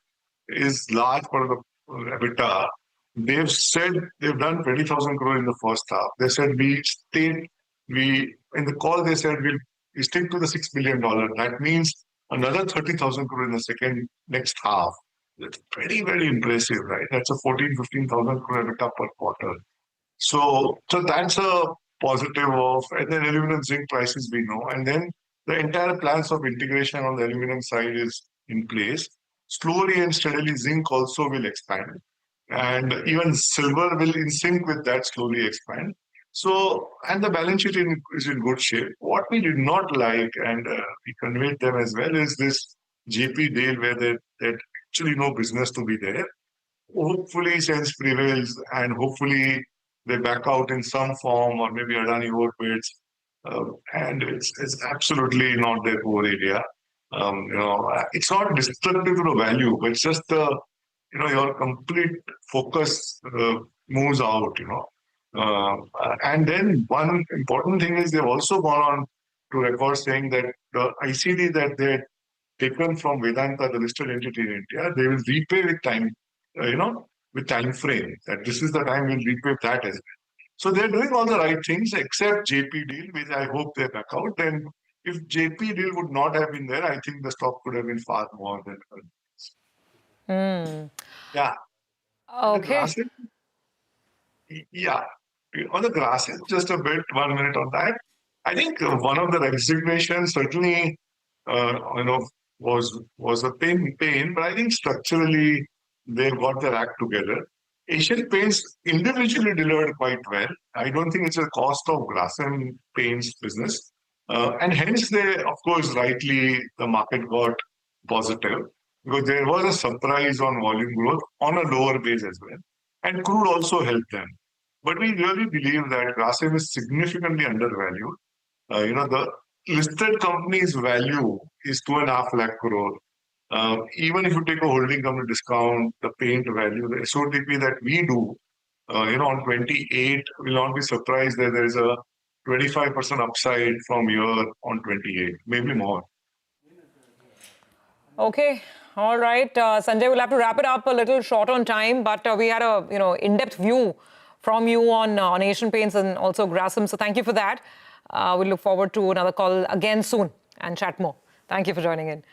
Speaker 2: is large part of the EBITDA. They've said they've done 20,000 crore in the first half. They said in the call they said we stick to the $6 billion. That means another 30,000 crore in the next half. That's very, very impressive, right? That's a 15,000 crore EBITDA per quarter. So that's a positive of, and then aluminum zinc prices we know, and then the entire plans of integration on the aluminum side is in place. Slowly and steadily, zinc also will expand, and even silver will in sync with that slowly expand. So, and the balance sheet is in good shape. What we did not like, and we conveyed them as well, is this JP deal where there's actually no business to be there. Hopefully, sense prevails, and hopefully they back out in some form, or maybe Adani overbids. And it's absolutely not their core area. It's not destructive to the value, but it's just your complete focus moves out. And then one important thing is they've also gone on to record saying that the ICD that they had taken from Vedanta, the listed entity in India, they will repay with time, with time frame. That this is the time we'll repay that as well. So they're doing all the right things except JP deal, which I hope they back out. Then if JP deal would not have been there, I think the stock could have been far more than. Yeah.
Speaker 14: Okay.
Speaker 2: Yeah. On the Grasim, just a bit, 1 minute on that. I think one of the resignations certainly, was a pain, but I think structurally they got their act together. Asian Paints individually delivered quite well. I don't think it's a cost of Grasim Paints business. And hence they, of course, rightly, the market got positive because there was a surprise on volume growth on a lower base as well. And crude also helped them. But we really believe that Grasim is significantly undervalued. The listed company's value is 2.5 lakh crore. Even if you take a holding company discount, the paint value, the SOTP that we do, on 28, will not be surprised that there is a 25% upside from here on 28, maybe more.
Speaker 14: Okay. All right. Sanjay, we'll have to wrap it up a little short on time, but we had a in-depth view from you on Asian Paints and also Grasim. So thank you for that. We look forward to another call again soon and chat more. Thank you for joining in.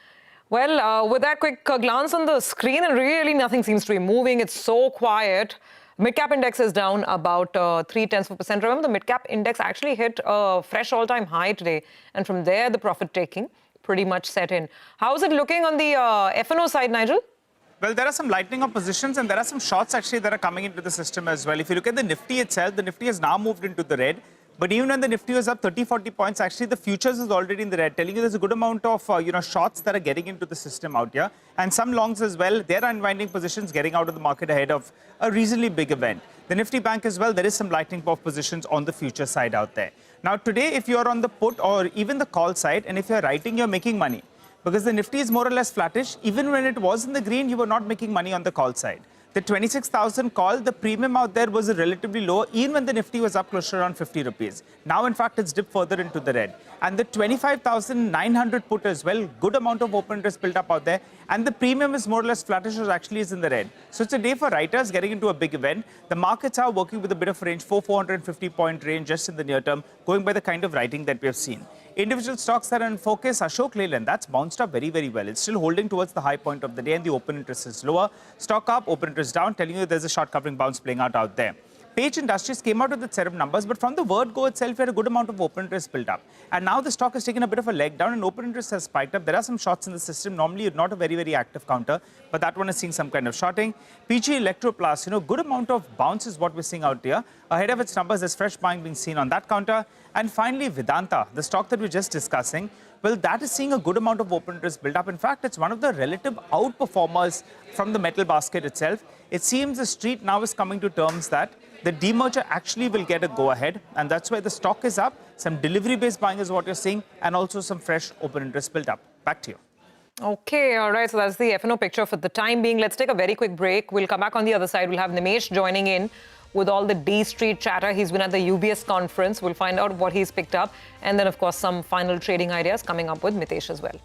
Speaker 14: Well, with that quick glance on the screen, and really nothing seems to be moving. It's so quiet. Midcap index is down about 0.3%. Remember, the midcap index actually hit a fresh all-time high today. And from there, the profit taking. pretty much set in. How's it looking on the F&O side, Nigel?
Speaker 15: Well, there are some lightening of positions and there are some shorts actually that are coming into the system as well. If you look at the Nifty itself, the Nifty has now moved into the red. But even when the Nifty was up 30-40 points, actually the futures is already in the red, telling you there's a good amount of shorts that are getting into the system out here. And some longs as well, they're unwinding positions, getting out of the market ahead of a reasonably big event. The Nifty Bank as well, there is some lightening of positions on the future side out there. Now today, if you're on the put or even the call side, and if you're writing, you're making money. Because the Nifty is more or less flattish. Even when it was in the green, you were not making money on the call side. The 26,000 call, the premium out there was relatively low, even when the Nifty was up close to around 50 rupees. Now, in fact, it's dipped further into the red. And the 25,900 put as well, good amount of open interest built up out there. And the premium is more or less flattish, or actually is in the red. So it's a day for writers getting into a big event. The markets are working with a bit of a range, 450 point range just in the near term, going by the kind of writing that we have seen. Individual stocks that are in focus, Ashok Leyland, that's bounced up very, very well. It's still holding towards the high point of the day and the open interest is lower. Stock up, open interest down, telling you there's a short covering bounce playing out there. Page Industries came out with its set of numbers, but from the word go itself, we had a good amount of open interest built up. And now the stock has taken a bit of a leg down and open interest has spiked up. There are some shorts in the system. Normally, not a very, very active counter, but that one is seeing some kind of shorting. PG Electroplast, good amount of bounce is what we're seeing out here. Ahead of its numbers, there's fresh buying being seen on that counter. And finally, Vedanta, the stock that we're just discussing, well, that is seeing a good amount of open interest build up. In fact, it's one of the relative outperformers from the metal basket itself. It seems the street now is coming to terms that the demerger actually will get a go-ahead, and that's why the stock is up. Some delivery-based buying is what you're seeing, and also some fresh open interest built up. Back to you.
Speaker 14: Okay, all right. So that's the F&O picture for the time being. Let's take a very quick break. We'll come back on the other side. We'll have Nimesh joining in with all the D Street chatter. He's been at the UBS conference. We'll find out what he's picked up. And then, of course, some final trading ideas coming up with Mitesh as well.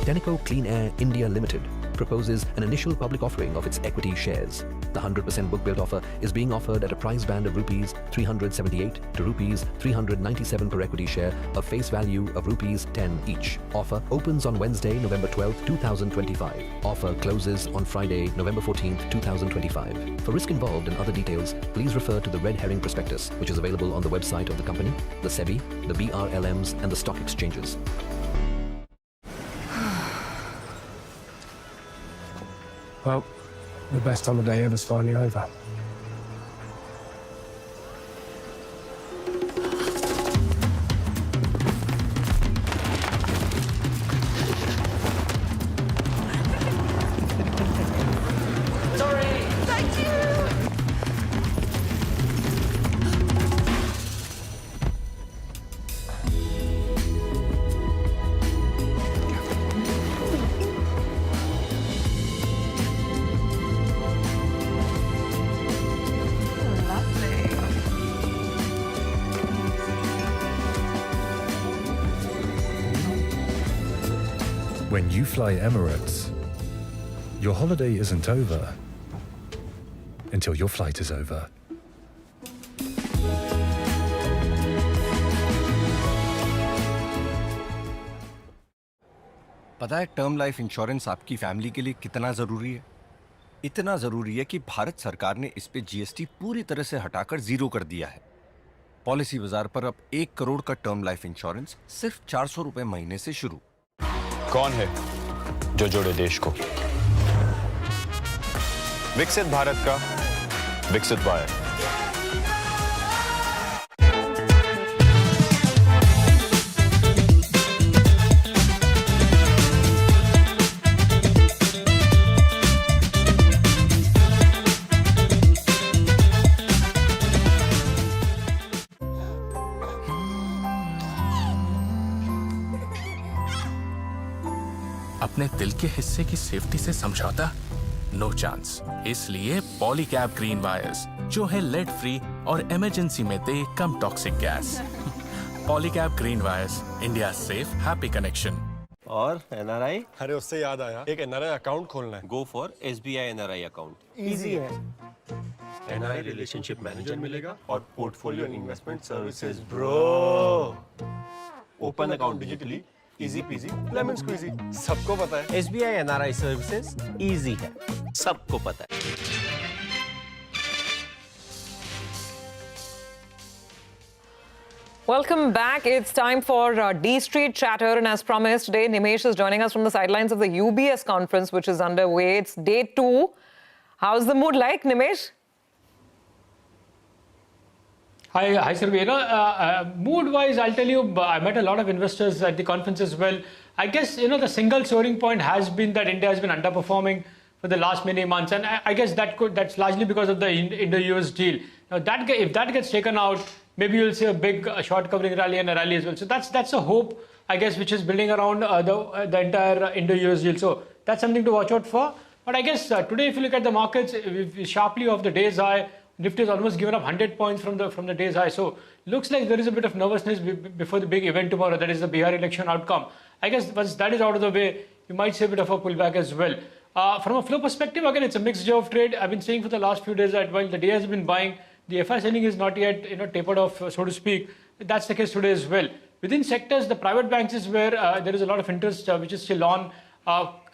Speaker 23: Tenneco Clean Air India Limited proposes an initial public offering of its equity shares. The 100% book-built offer is being offered at a price band of rupees 378 to rupees 397 per equity share, a face value of rupees 10 each. Offer opens on Wednesday, November 12, 2025. Offer closes on Friday, November 14, 2025. For risk involved and other details, please refer to the red herring prospectus, which is available on the website of the company, the SEBI, the BRLMs, and the stock exchanges.
Speaker 3: Well, the best holiday ever's finally over.
Speaker 5: Sorry! Thank you!
Speaker 30: When you fly Emirates, your holiday isn't over until your flight is over.
Speaker 6: पता है term life insurance आपकी family के लिए कितना जरूरी है? इतना जरूरी है कि भारत सरकार ने इस पे जीएसटी पूरी तरह से हटाकर जीरो कर दिया है। पॉलिसी बाजार पर अब 1 करोड़ का टर्म लाइफ इंश्योरेंस सिर्फ 400 रुपए महीने से शुरू।
Speaker 7: कौन है जो जोड़े देश को? विकसित भारत का विकसित वायर।
Speaker 8: अपने दिल के हिस्से की सेफ्टी से समझौता? No chance. इसलिए पॉलीकैब ग्रीन वायर्स, जो है लेड फ्री और इमरजेंसी में they come toxic gas. Polycab green wires, India safe happy connection.
Speaker 20: और NRI?
Speaker 21: अरे उससे याद आया, एक NRI अकाउंट खोलना है।
Speaker 20: Go for SBI NRI account.
Speaker 21: Easy है। NRI रिलेशनशिप मैनेजर मिलेगा और portfolio investment services bro. Open account digitally, easy PG, lemon squeezy, सबको पता है।
Speaker 20: SBI NRI सर्विसेज easy है, सबको पता है।
Speaker 14: Welcome back. It's time for D Street Chatter, and as promised, today Nimesh is joining us from the sidelines of the UBS conference, which is underway. It's day 2. How's the mood like, Nimesh?
Speaker 9: Hi, Sarveena. Mood-wise, I'll tell you, I met a lot of investors at the conference as well. I guess, the single soaring point has been that India has been underperforming for the last many months, and I guess that's largely because of the Indo-US deal. Now, if that gets taken out, maybe you'll see a big short covering rally and a rally as well. So that's a hope, I guess, which is building around the entire Indo-US deal. So that's something to watch out for. But I guess today, if you look at the markets, sharply off the day's high, Nifty has almost given up 100 points from the day's high. So looks like there is a bit of nervousness before the big event tomorrow. That is the Bihar election outcome. I guess once that is out of the way, you might see a bit of a pullback as well. From a flow perspective, again, it's a mixed job of trade. I've been saying for the last few days that while the day has been buying, the FI selling is not yet tapered off, so to speak. That's the case today as well. Within sectors, the private banks is where there is a lot of interest, which is still on.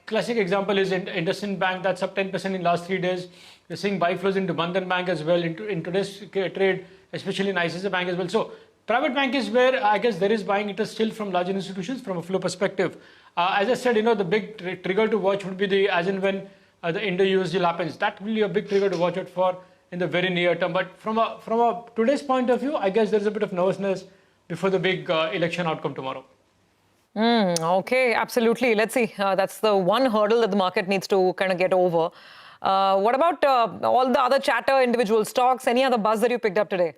Speaker 9: Classic example is IndusInd Bank, that's up 10% in last 3 days. We're seeing buy flows into Bandhan Bank as well, in today's trade, especially in ICICI Bank as well. So private bank is where I guess there is buying interest still from large institutions from a flow perspective. As I said, the big trigger to watch would be as and when the Indo-US deal happens. That will be a big trigger to watch out for in the very near term. But from a today's point of view, I guess there's a bit of nervousness before the big election outcome tomorrow.
Speaker 14: Okay, absolutely. Let's see. That's the one hurdle that the market needs to kind of get over. What about all the other chatter, individual stocks? Any other buzz that you picked up today?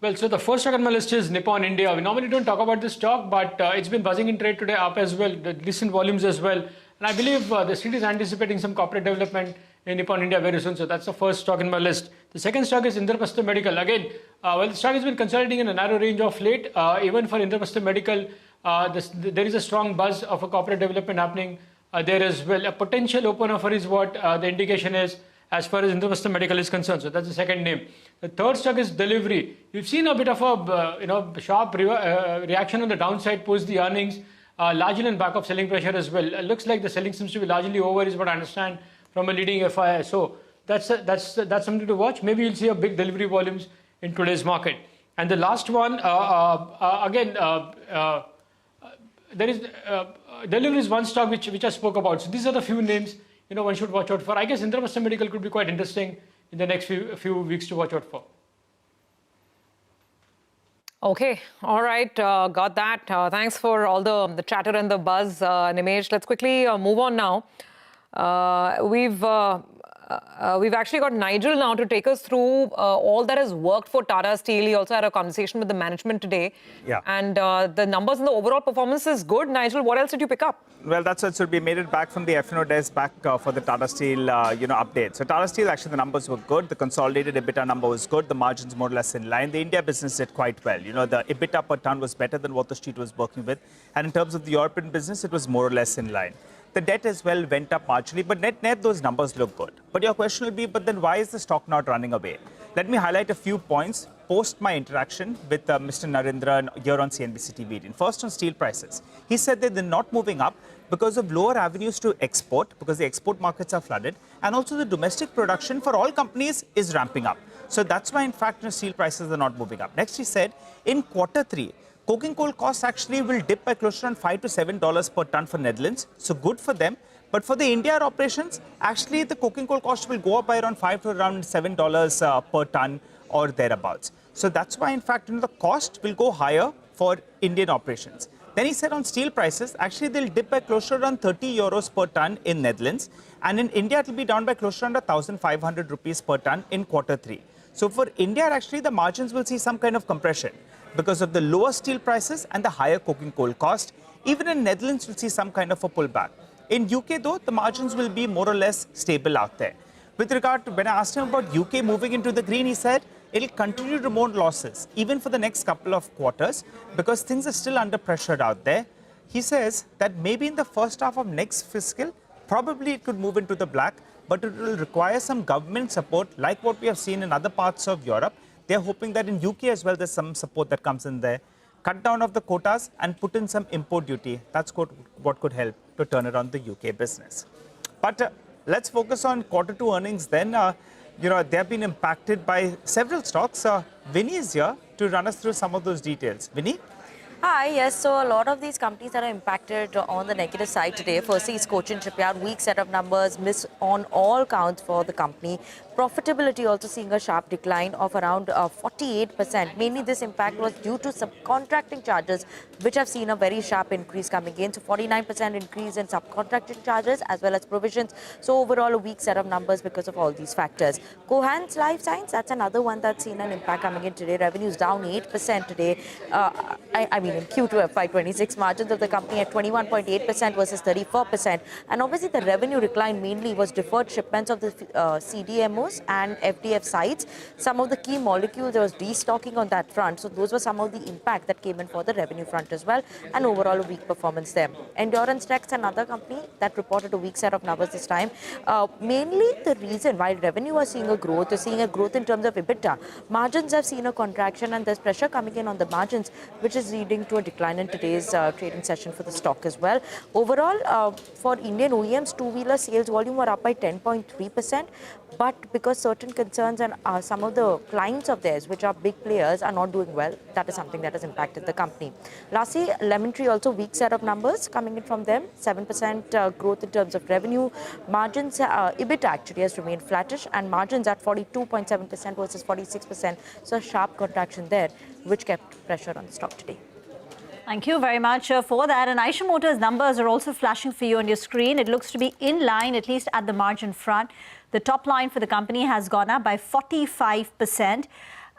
Speaker 9: Well, so the first stock on my list is Nippon India. We normally don't talk about this stock, but it's been buzzing in trade today up as well, the decent volumes as well. And I believe the street is anticipating some corporate development in Nippon India very soon. So that's the first stock in my list. The second stock is Indraprastha Medical. Again, well, the stock has been consolidating in a narrow range of late. Even for Indraprastha Medical, there is a strong buzz of a corporate development happening there as well. A potential open offer is what the indication is as far as Indraprastha Medical is concerned. So that's the second name. The third stock is Delivery. We've seen a bit of a sharp reaction on the downside post the earnings, largely on back of selling pressure as well. It looks like the selling seems to be largely over, is what I understand from a leading FI. So that's something to watch. Maybe you'll see a big delivery volumes in today's market. And the last one, there is Delivery is one stock which I spoke about. So these are the few names one should watch out for. I guess Indraprastha Medical could be quite interesting in the next few weeks to watch out for.
Speaker 14: Okay, all right, got that. Thanks for all the chatter and the buzz, Nimesh. Let's quickly move on now. We've actually got Nigel now to take us through all that has worked for Tata Steel. He also had a conversation with the management today.
Speaker 15: Yeah.
Speaker 14: And the numbers and the overall performance is good. Nigel, what else did you pick up?
Speaker 15: Well, that's it. So we made it back from the F&O desk back for the Tata Steel, update. So Tata Steel, actually, the numbers were good. The consolidated EBITDA number was good. The margins more or less in line. The India business did quite well. The EBITDA per ton was better than what the street was working with. And in terms of the European business, it was more or less in line. The debt as well went up marginally, but net, those numbers look good. But your question will be, but then why is the stock not running away? Let me highlight a few points post my interaction with Mr. Narendra here on CNBC-TV18. First, on steel prices. He said that they're not moving up because of lower avenues to export, because the export markets are flooded, and also the domestic production for all companies is ramping up. So that's why, in fact, steel prices are not moving up. Next, he said, in Q3, coking coal costs actually will dip by close to around $5 to $7 per ton for Netherlands. So good for them. But for the India operations, actually the coking coal cost will go up by around $5 to around $7 per ton or thereabouts. So that's why, in fact, the cost will go higher for Indian operations. Then he said on steel prices, actually they'll dip by close to around 30 euros per ton in Netherlands. And in India, it will be down by close to around 1,500 rupees per ton in Q3. So for India, actually, the margins will see some kind of compression because of the lower steel prices and the higher coking coal cost. Even in Netherlands, we'll see some kind of a pullback. In UK, though, the margins will be more or less stable out there. With regard to, when I asked him about UK moving into the green, he said, it'll continue to remove losses, even for the next couple of quarters, because things are still under pressure out there. He says that maybe in the first half of next fiscal, probably it could move into the black, but it will require some government support, like what we have seen in other parts of Europe. They're hoping that in UK as well, there's some support that comes in there. Cut down of the quotas and put in some import duty. That's what could help to turn around the UK business. But let's focus on Q2 earnings then. They have been impacted by several stocks. Vinny is here to run us through some of those details. Vinny?
Speaker 10: Hi, yes, so a lot of these companies that are impacted on the negative side today. Firstly, is Cochin Shipyard, weak set of numbers, miss on all counts for the company. Profitability also seeing a sharp decline of around 48%. Mainly this impact was due to subcontracting charges, which have seen a very sharp increase coming in. So 49% increase in subcontracting charges as well as provisions. So overall, a weak set of numbers because of all these factors. Cohance Life Science, that's another one that's seen an impact coming in today. Revenues down 8% today. I mean, in Q2 FY26, margins of the company at 21.8% versus 34%. And obviously, the revenue decline mainly was deferred shipments of the CDMO and FDF sites. Some of the key molecules, there was destocking on that front. So those were some of the impact that came in for the revenue front as well. And overall, a weak performance there. Endurance Tech's another company that reported a weak set of numbers this time. Mainly the reason why revenue was seeing a growth, is seeing a growth in terms of EBITDA. Margins have seen a contraction and there's pressure coming in on the margins, which is leading to a decline in today's trading session for the stock as well. Overall, for Indian OEMs, two-wheeler sales volume were up by 10.3%. But because certain concerns and some of the clients of theirs, which are big players, are not doing well, that is something that has impacted the company. Lastly, Lemon Tree also weak set of numbers coming in from them. 7% growth in terms of revenue. Margins, EBITDA actually has remained flattish and margins at 42.7% versus 46%. So a sharp contraction there, which kept pressure on the stock today.
Speaker 11: Thank you very much for that. And Eicher Motors numbers are also flashing for you on your screen. It looks to be in line, at least at the margin front. The top line for the company has gone up by 45%.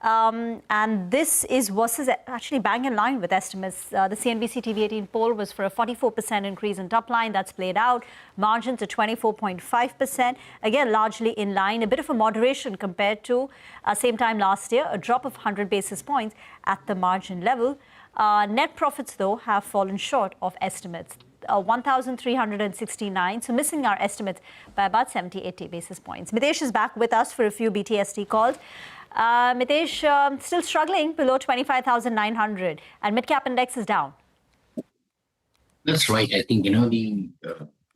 Speaker 11: And this was actually bang in line with estimates. The CNBC-TV18 poll was for a 44% increase in top line. That's played out. Margins at 24.5%. Again, largely in line. A bit of a moderation compared to same time last year. A drop of 100 basis points at the margin level. Net profits, though, have fallen short of estimates. 1,369, so missing our estimates by about 70-80 basis points. Mitesh is back with us for a few BTST calls. Mitesh, still struggling below 25,900, and Midcap index is down.
Speaker 12: That's right. I think, the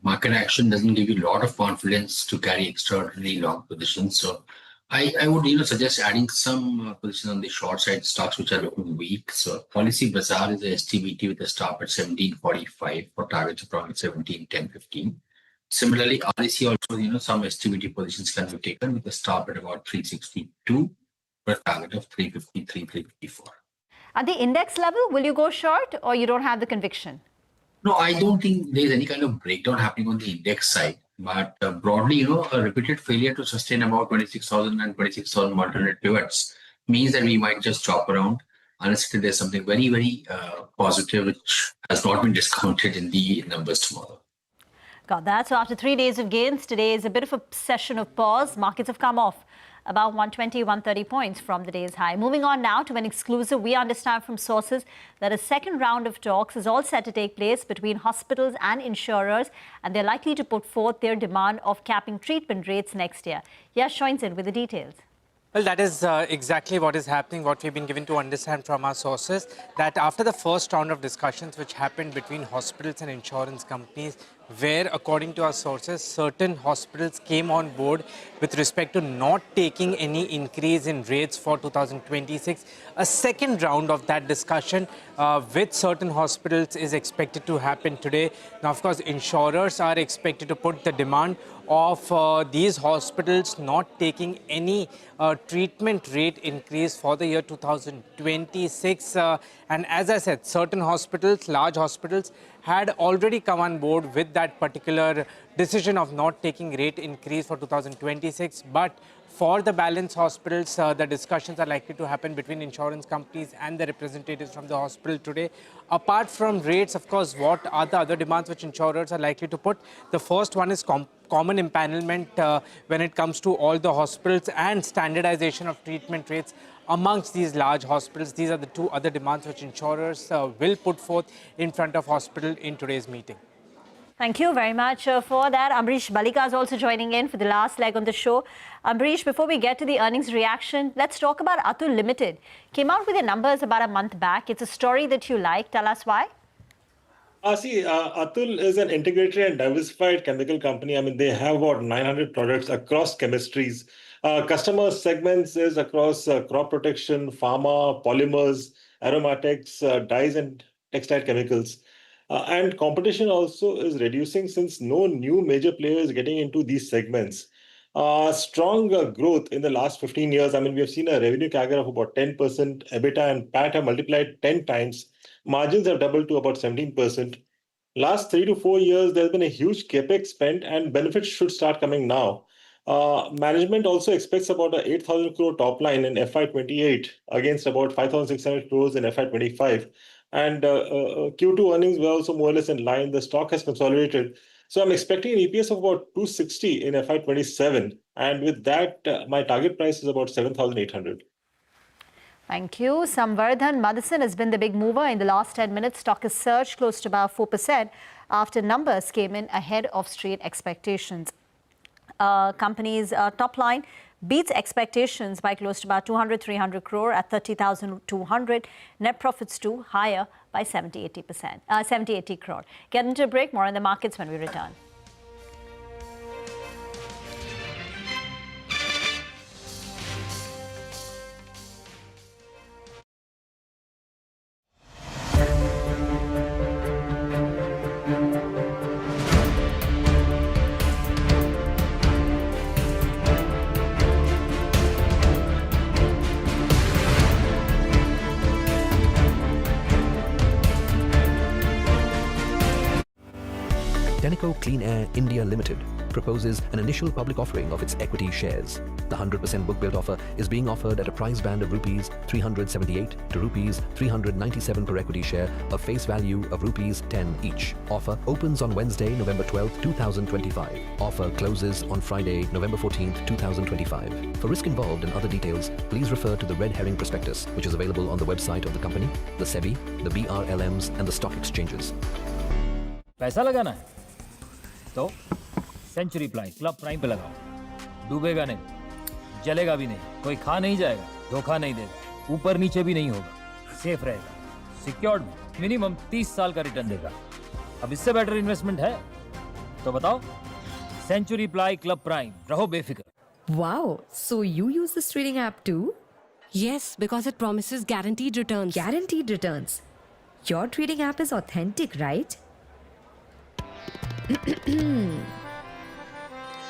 Speaker 12: market action doesn't give you a lot of confidence to carry extraordinarily long positions. So I would suggest adding some position on the short side stocks which are looking weak. So Policy Bazaar is a STBT with a stop at 1745 for targets of around 1710.15. Similarly, REC also, some STBT positions can be taken with a stop at about 362 for a target of 353, 354.
Speaker 11: At the index level, will you go short or you don't have the conviction?
Speaker 12: No, I don't think there's any kind of breakdown happening on the index side. But broadly, a repeated failure to sustain about 26,000 and 26,000 alternate pivots means that we might just chop around unless there's something very, very positive which has not been discounted in the numbers tomorrow.
Speaker 11: Got that. So after 3 days of gains, today is a bit of a session of pause. Markets have come off about 120, 130 points from the day's high. Moving on now to an exclusive. We understand from sources that a second round of talks is all set to take place between hospitals and insurers, and they're likely to put forth their demand of capping treatment rates next year. Yash joins in with the details.
Speaker 13: Well, that is exactly what is happening, what we've been given to understand from our sources, that after the first round of discussions which happened between hospitals and insurance companies, where, according to our sources, certain hospitals came on board with respect to not taking any increase in rates for 2026. A second round of that discussion with certain hospitals is expected to happen today. Now, of course, insurers are expected to put the demand of these hospitals not taking any treatment rate increase for the year 2026. And as I said, certain hospitals, large hospitals, had already come on board with that particular decision of not taking rate increase for 2026. But For the balance hospitals, the discussions are likely to happen between insurance companies and the representatives from the hospital today. Apart from rates, of course, what are the other demands which insurers are likely to put? The first one is common empanelment when it comes to all the hospitals and standardization of treatment rates amongst these large hospitals. These are the two other demands which insurers will put forth in front of hospital in today's meeting.
Speaker 11: Thank you very much for that. Ambrish Balika is also joining in for the last leg on the show. Ambrish, before we get to the earnings reaction, let's talk about Atul Limited. Came out with the numbers about a month back. It's a story that you like. Tell us why.
Speaker 16: Atul is an integrated and diversified chemical company. I mean, they have about 900 products across chemistries. Customer segments is across crop protection, pharma, polymers, aromatics, dyes and textile chemicals. And competition also is reducing since no new major player is getting into these segments. Strong growth in the last 15 years. I mean, we have seen a revenue CAGR of about 10%. EBITDA and PAT have multiplied 10 times. Margins have doubled to about 17%. Last 3 to 4 years, there's been a huge capex spend and benefits should start coming now. Management also expects about an 8,000 crore top line in FY28 against about 5,600 crores in FY25. And Q2 earnings were also more or less in line. The stock has consolidated. So I'm expecting an EPS of about 260 in FY27. And with that, my target price is about 7,800.
Speaker 11: Thank you. Samvardhan Motherson has been the big mover in the last 10 minutes. Stock has surged close to about 4% after numbers came in ahead of street expectations. Company's top line beats expectations by close to about 200-300 crore at 30,200. Net profits too higher by 70-80 crore. Get into a break. More on the markets when we return.
Speaker 23: Tenneco Clean Air India Limited proposes an initial public offering of its equity shares. The 100% book-built offer is being offered at a price band of rupees 378 to rupees 397 per equity share, a face value of rupees 10 each. Offer opens on Wednesday, November 12, 2025. Offer closes on Friday, November 14, 2025. For risk involved and other details, please refer to the Red Herring Prospectus, which is available on the website of the company, the SEBI, the BRLMs and the stock exchanges.
Speaker 31: पैसा लगाना है तो century club prime पे लगाओ. डूबेगा नहीं, जलेगा भी नहीं, कोई खा नहीं जाएगा, धोखा नहीं देगा, ऊपर नीचे भी नहीं होगा, सेफ रहेगा, सिक्योर्ड में मिनिमम 30 साल का रिटर्न देगा. अब इससे बेटर इन्वेस्टमेंट है तो बताओ. सेंचुरी क्लब प्राइम, रहो बेफिक्र.
Speaker 17: Wow, so you use this trading app too?
Speaker 18: Yes, because it promises guaranteed returns.
Speaker 17: Guaranteed returns. Your trading app is authentic, right?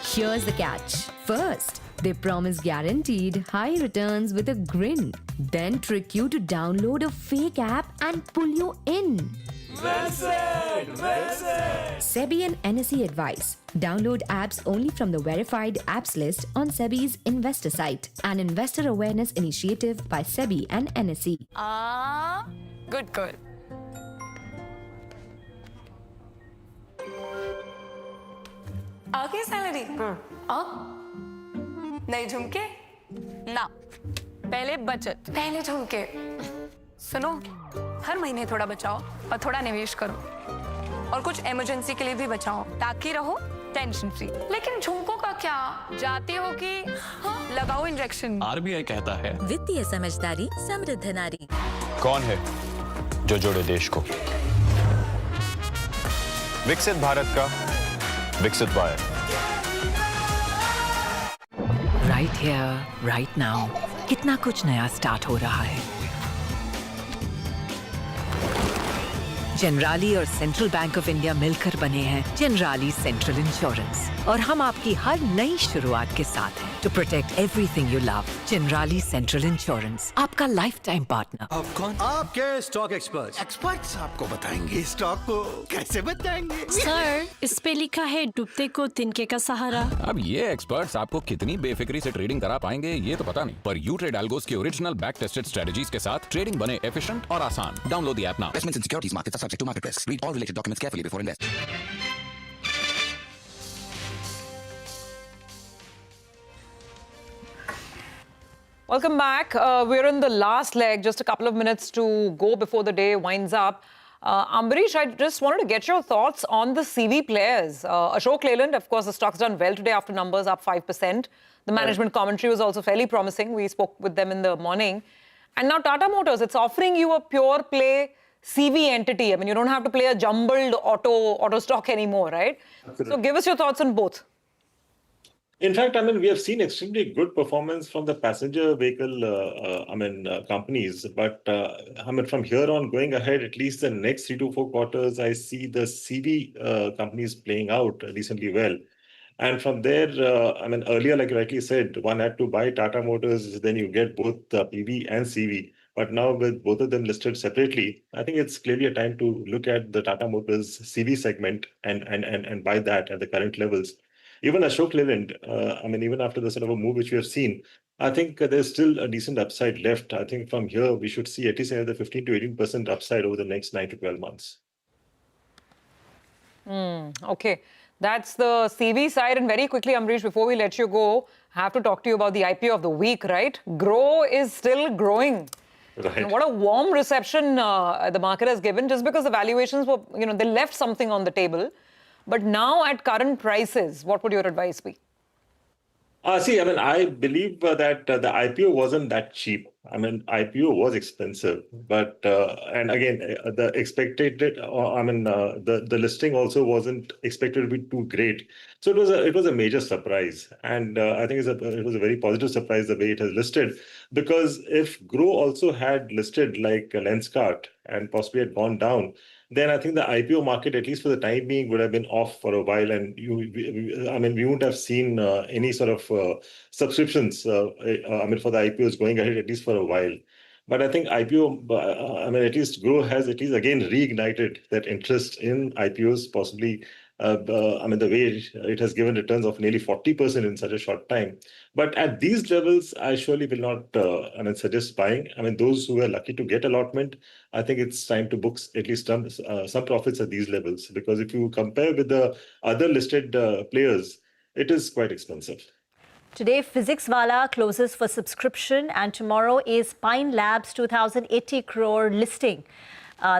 Speaker 17: Here's the catch. First, they promise guaranteed high returns with a grin. Then trick you to download a fake app and pull you in.
Speaker 5: Well said, well said.
Speaker 17: SEBI and NSE advice. Download apps only from the verified apps list on SEBI's investor site. An investor awareness initiative by SEBI and NSE.
Speaker 19: Good girl.
Speaker 18: आगे salary नहीं झुमके
Speaker 19: ना पहले बचत
Speaker 18: पहले झुमके.
Speaker 19: सुनो, हर महीने थोड़ा बचाओ और थोड़ा निवेश करो और कुछ इमरजेंसी के लिए भी बचाओ ताकि रहो टेंशन फ्री.
Speaker 18: लेकिन झुमकों का क्या?
Speaker 19: जाती हो कि लगाओ इंजेक्शन.
Speaker 7: आरबीआई कहता है
Speaker 19: वित्तीय समझदारी समृद्ध नारी.
Speaker 7: कौन है जो जोड़े देश को. विकसित भारत का विकसित wire.
Speaker 1: Right here right now कितना कुछ नया स्टार्ट हो रहा है. जनराली और सेंट्रल बैंक ऑफ इंडिया मिलकर बने हैं जनराली सेंट्रल इंश्योरेंस और हम आपकी हर नई शुरुआत के साथ हैं to protect everything you love. Generali Central Insurance, आपका लाइफ टाइम पार्टनर।
Speaker 2: आप कौन? आपके स्टॉक एक्सपर्ट्स आपको बताएंगे स्टॉक को कैसे बताएंगे।
Speaker 18: सर, इस पे लिखा है डूबते को तिनके का सहारा।
Speaker 3: अब ये एक्सपर्ट्स आपको कितनी बेफिक्री से ट्रेडिंग करा पाएंगे ये तो पता नहीं, पर यू ट्रेड एल्गोस के ओरिजिनल बैक टेस्टेड स्ट्रेटजीज के साथ ट्रेडिंग बने एफिशिएंट और आसान। Download the app now.
Speaker 4: Investments in securities markets are subject to market risks. Read all related documents carefully before investing.
Speaker 14: Welcome back. We're in the last leg, just a couple of minutes to go before the day winds up. Ambarish, I just wanted to get your thoughts on the CV players. Ashok Leyland, of course, the stock's done well today after numbers up 5%. The management commentary was also fairly promising. We spoke with them in the morning. And now Tata Motors, it's offering you a pure play CV entity. I mean, you don't have to play a jumbled auto stock anymore, right? Absolutely. So give us your thoughts on both.
Speaker 16: In fact, I mean, we have seen extremely good performance from the passenger vehicle, companies. But I mean, from here on going ahead, at least the next 3 to 4 quarters, I see the CV companies playing out decently well. And from there, I mean, earlier, like you rightly said, one had to buy Tata Motors, then you get both PV and CV. But now with both of them listed separately, I think it's clearly a time to look at the Tata Motors CV segment and buy that at the current levels. Even Ashok Leyland, I mean, even after the sort of a move which we have seen, I think there's still a decent upside left. I think from here, we should see at least another 15 to 18% upside over the next 9 to 12 months.
Speaker 14: Okay. That's the CV side. And very quickly, Amrish, before we let you go, I have to talk to you about the IPO of the week, right? Grow is still growing.
Speaker 16: Right.
Speaker 14: And what a warm reception the market has given, just because the valuations were, they left something on the table. But now at current prices, what would your advice be?
Speaker 16: See, I mean, I believe that the IPO wasn't that cheap. I mean, IPO was expensive, but and again, the expected, the listing also wasn't expected to be too great. So it was a major surprise, and I think it was a very positive surprise the way it has listed. Because if Grow also had listed like Lenskart and possibly had gone down, then I think the IPO market, at least for the time being, would have been off for a while, and we wouldn't have seen any sort of subscriptions. For the IPOs going ahead, at least for a while. But I think IPO, at least Grow has at least again reignited that interest in IPOs, possibly. The way it has given returns of nearly 40% in such a short time. But at these levels, I surely will not, suggest buying. I mean, those who are lucky to get allotment, I think it's time to book at least some profits at these levels. Because if you compare with the other listed players, it is quite expensive.
Speaker 11: Today, PhysicsWallah closes for subscription, and tomorrow is Pine Labs 2080 crore listing.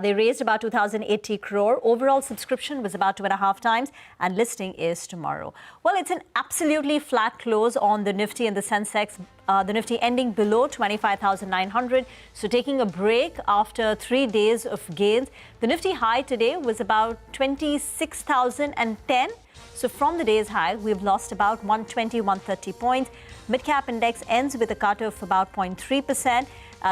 Speaker 11: They raised about 2080 crore. Overall subscription was about 2.5 times, and listing is tomorrow. Well, it's an absolutely flat close on the Nifty and the Sensex. The Nifty ending below 25,900. So taking a break after 3 days of gains. The Nifty high today was about 26,010. So from the day's high, we've lost about 120, 130 points. Midcap index ends with a cut of about 0.3%.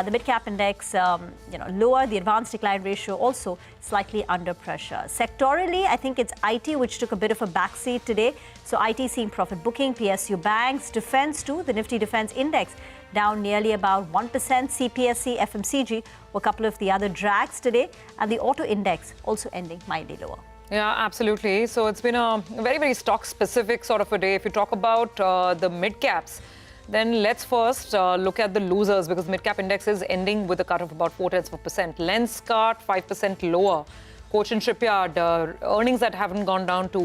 Speaker 11: The mid-cap index, lower. The advanced decline ratio also slightly under pressure. Sectorally, I think it's IT which took a bit of a backseat today. So IT seeing profit booking, PSU Banks, defense too. The Nifty Defense Index down nearly about 1%. CPSC, FMCG were a couple of the other drags today. And the auto index also ending mildly lower.
Speaker 14: Yeah, absolutely. So it's been a very, very stock-specific sort of a day. If you talk about the mid-caps, then let's first look at the losers, because mid-cap index is ending with a cut of about 0.4%. Lenskart, 5% lower. Cochin Shipyard, earnings that haven't gone down to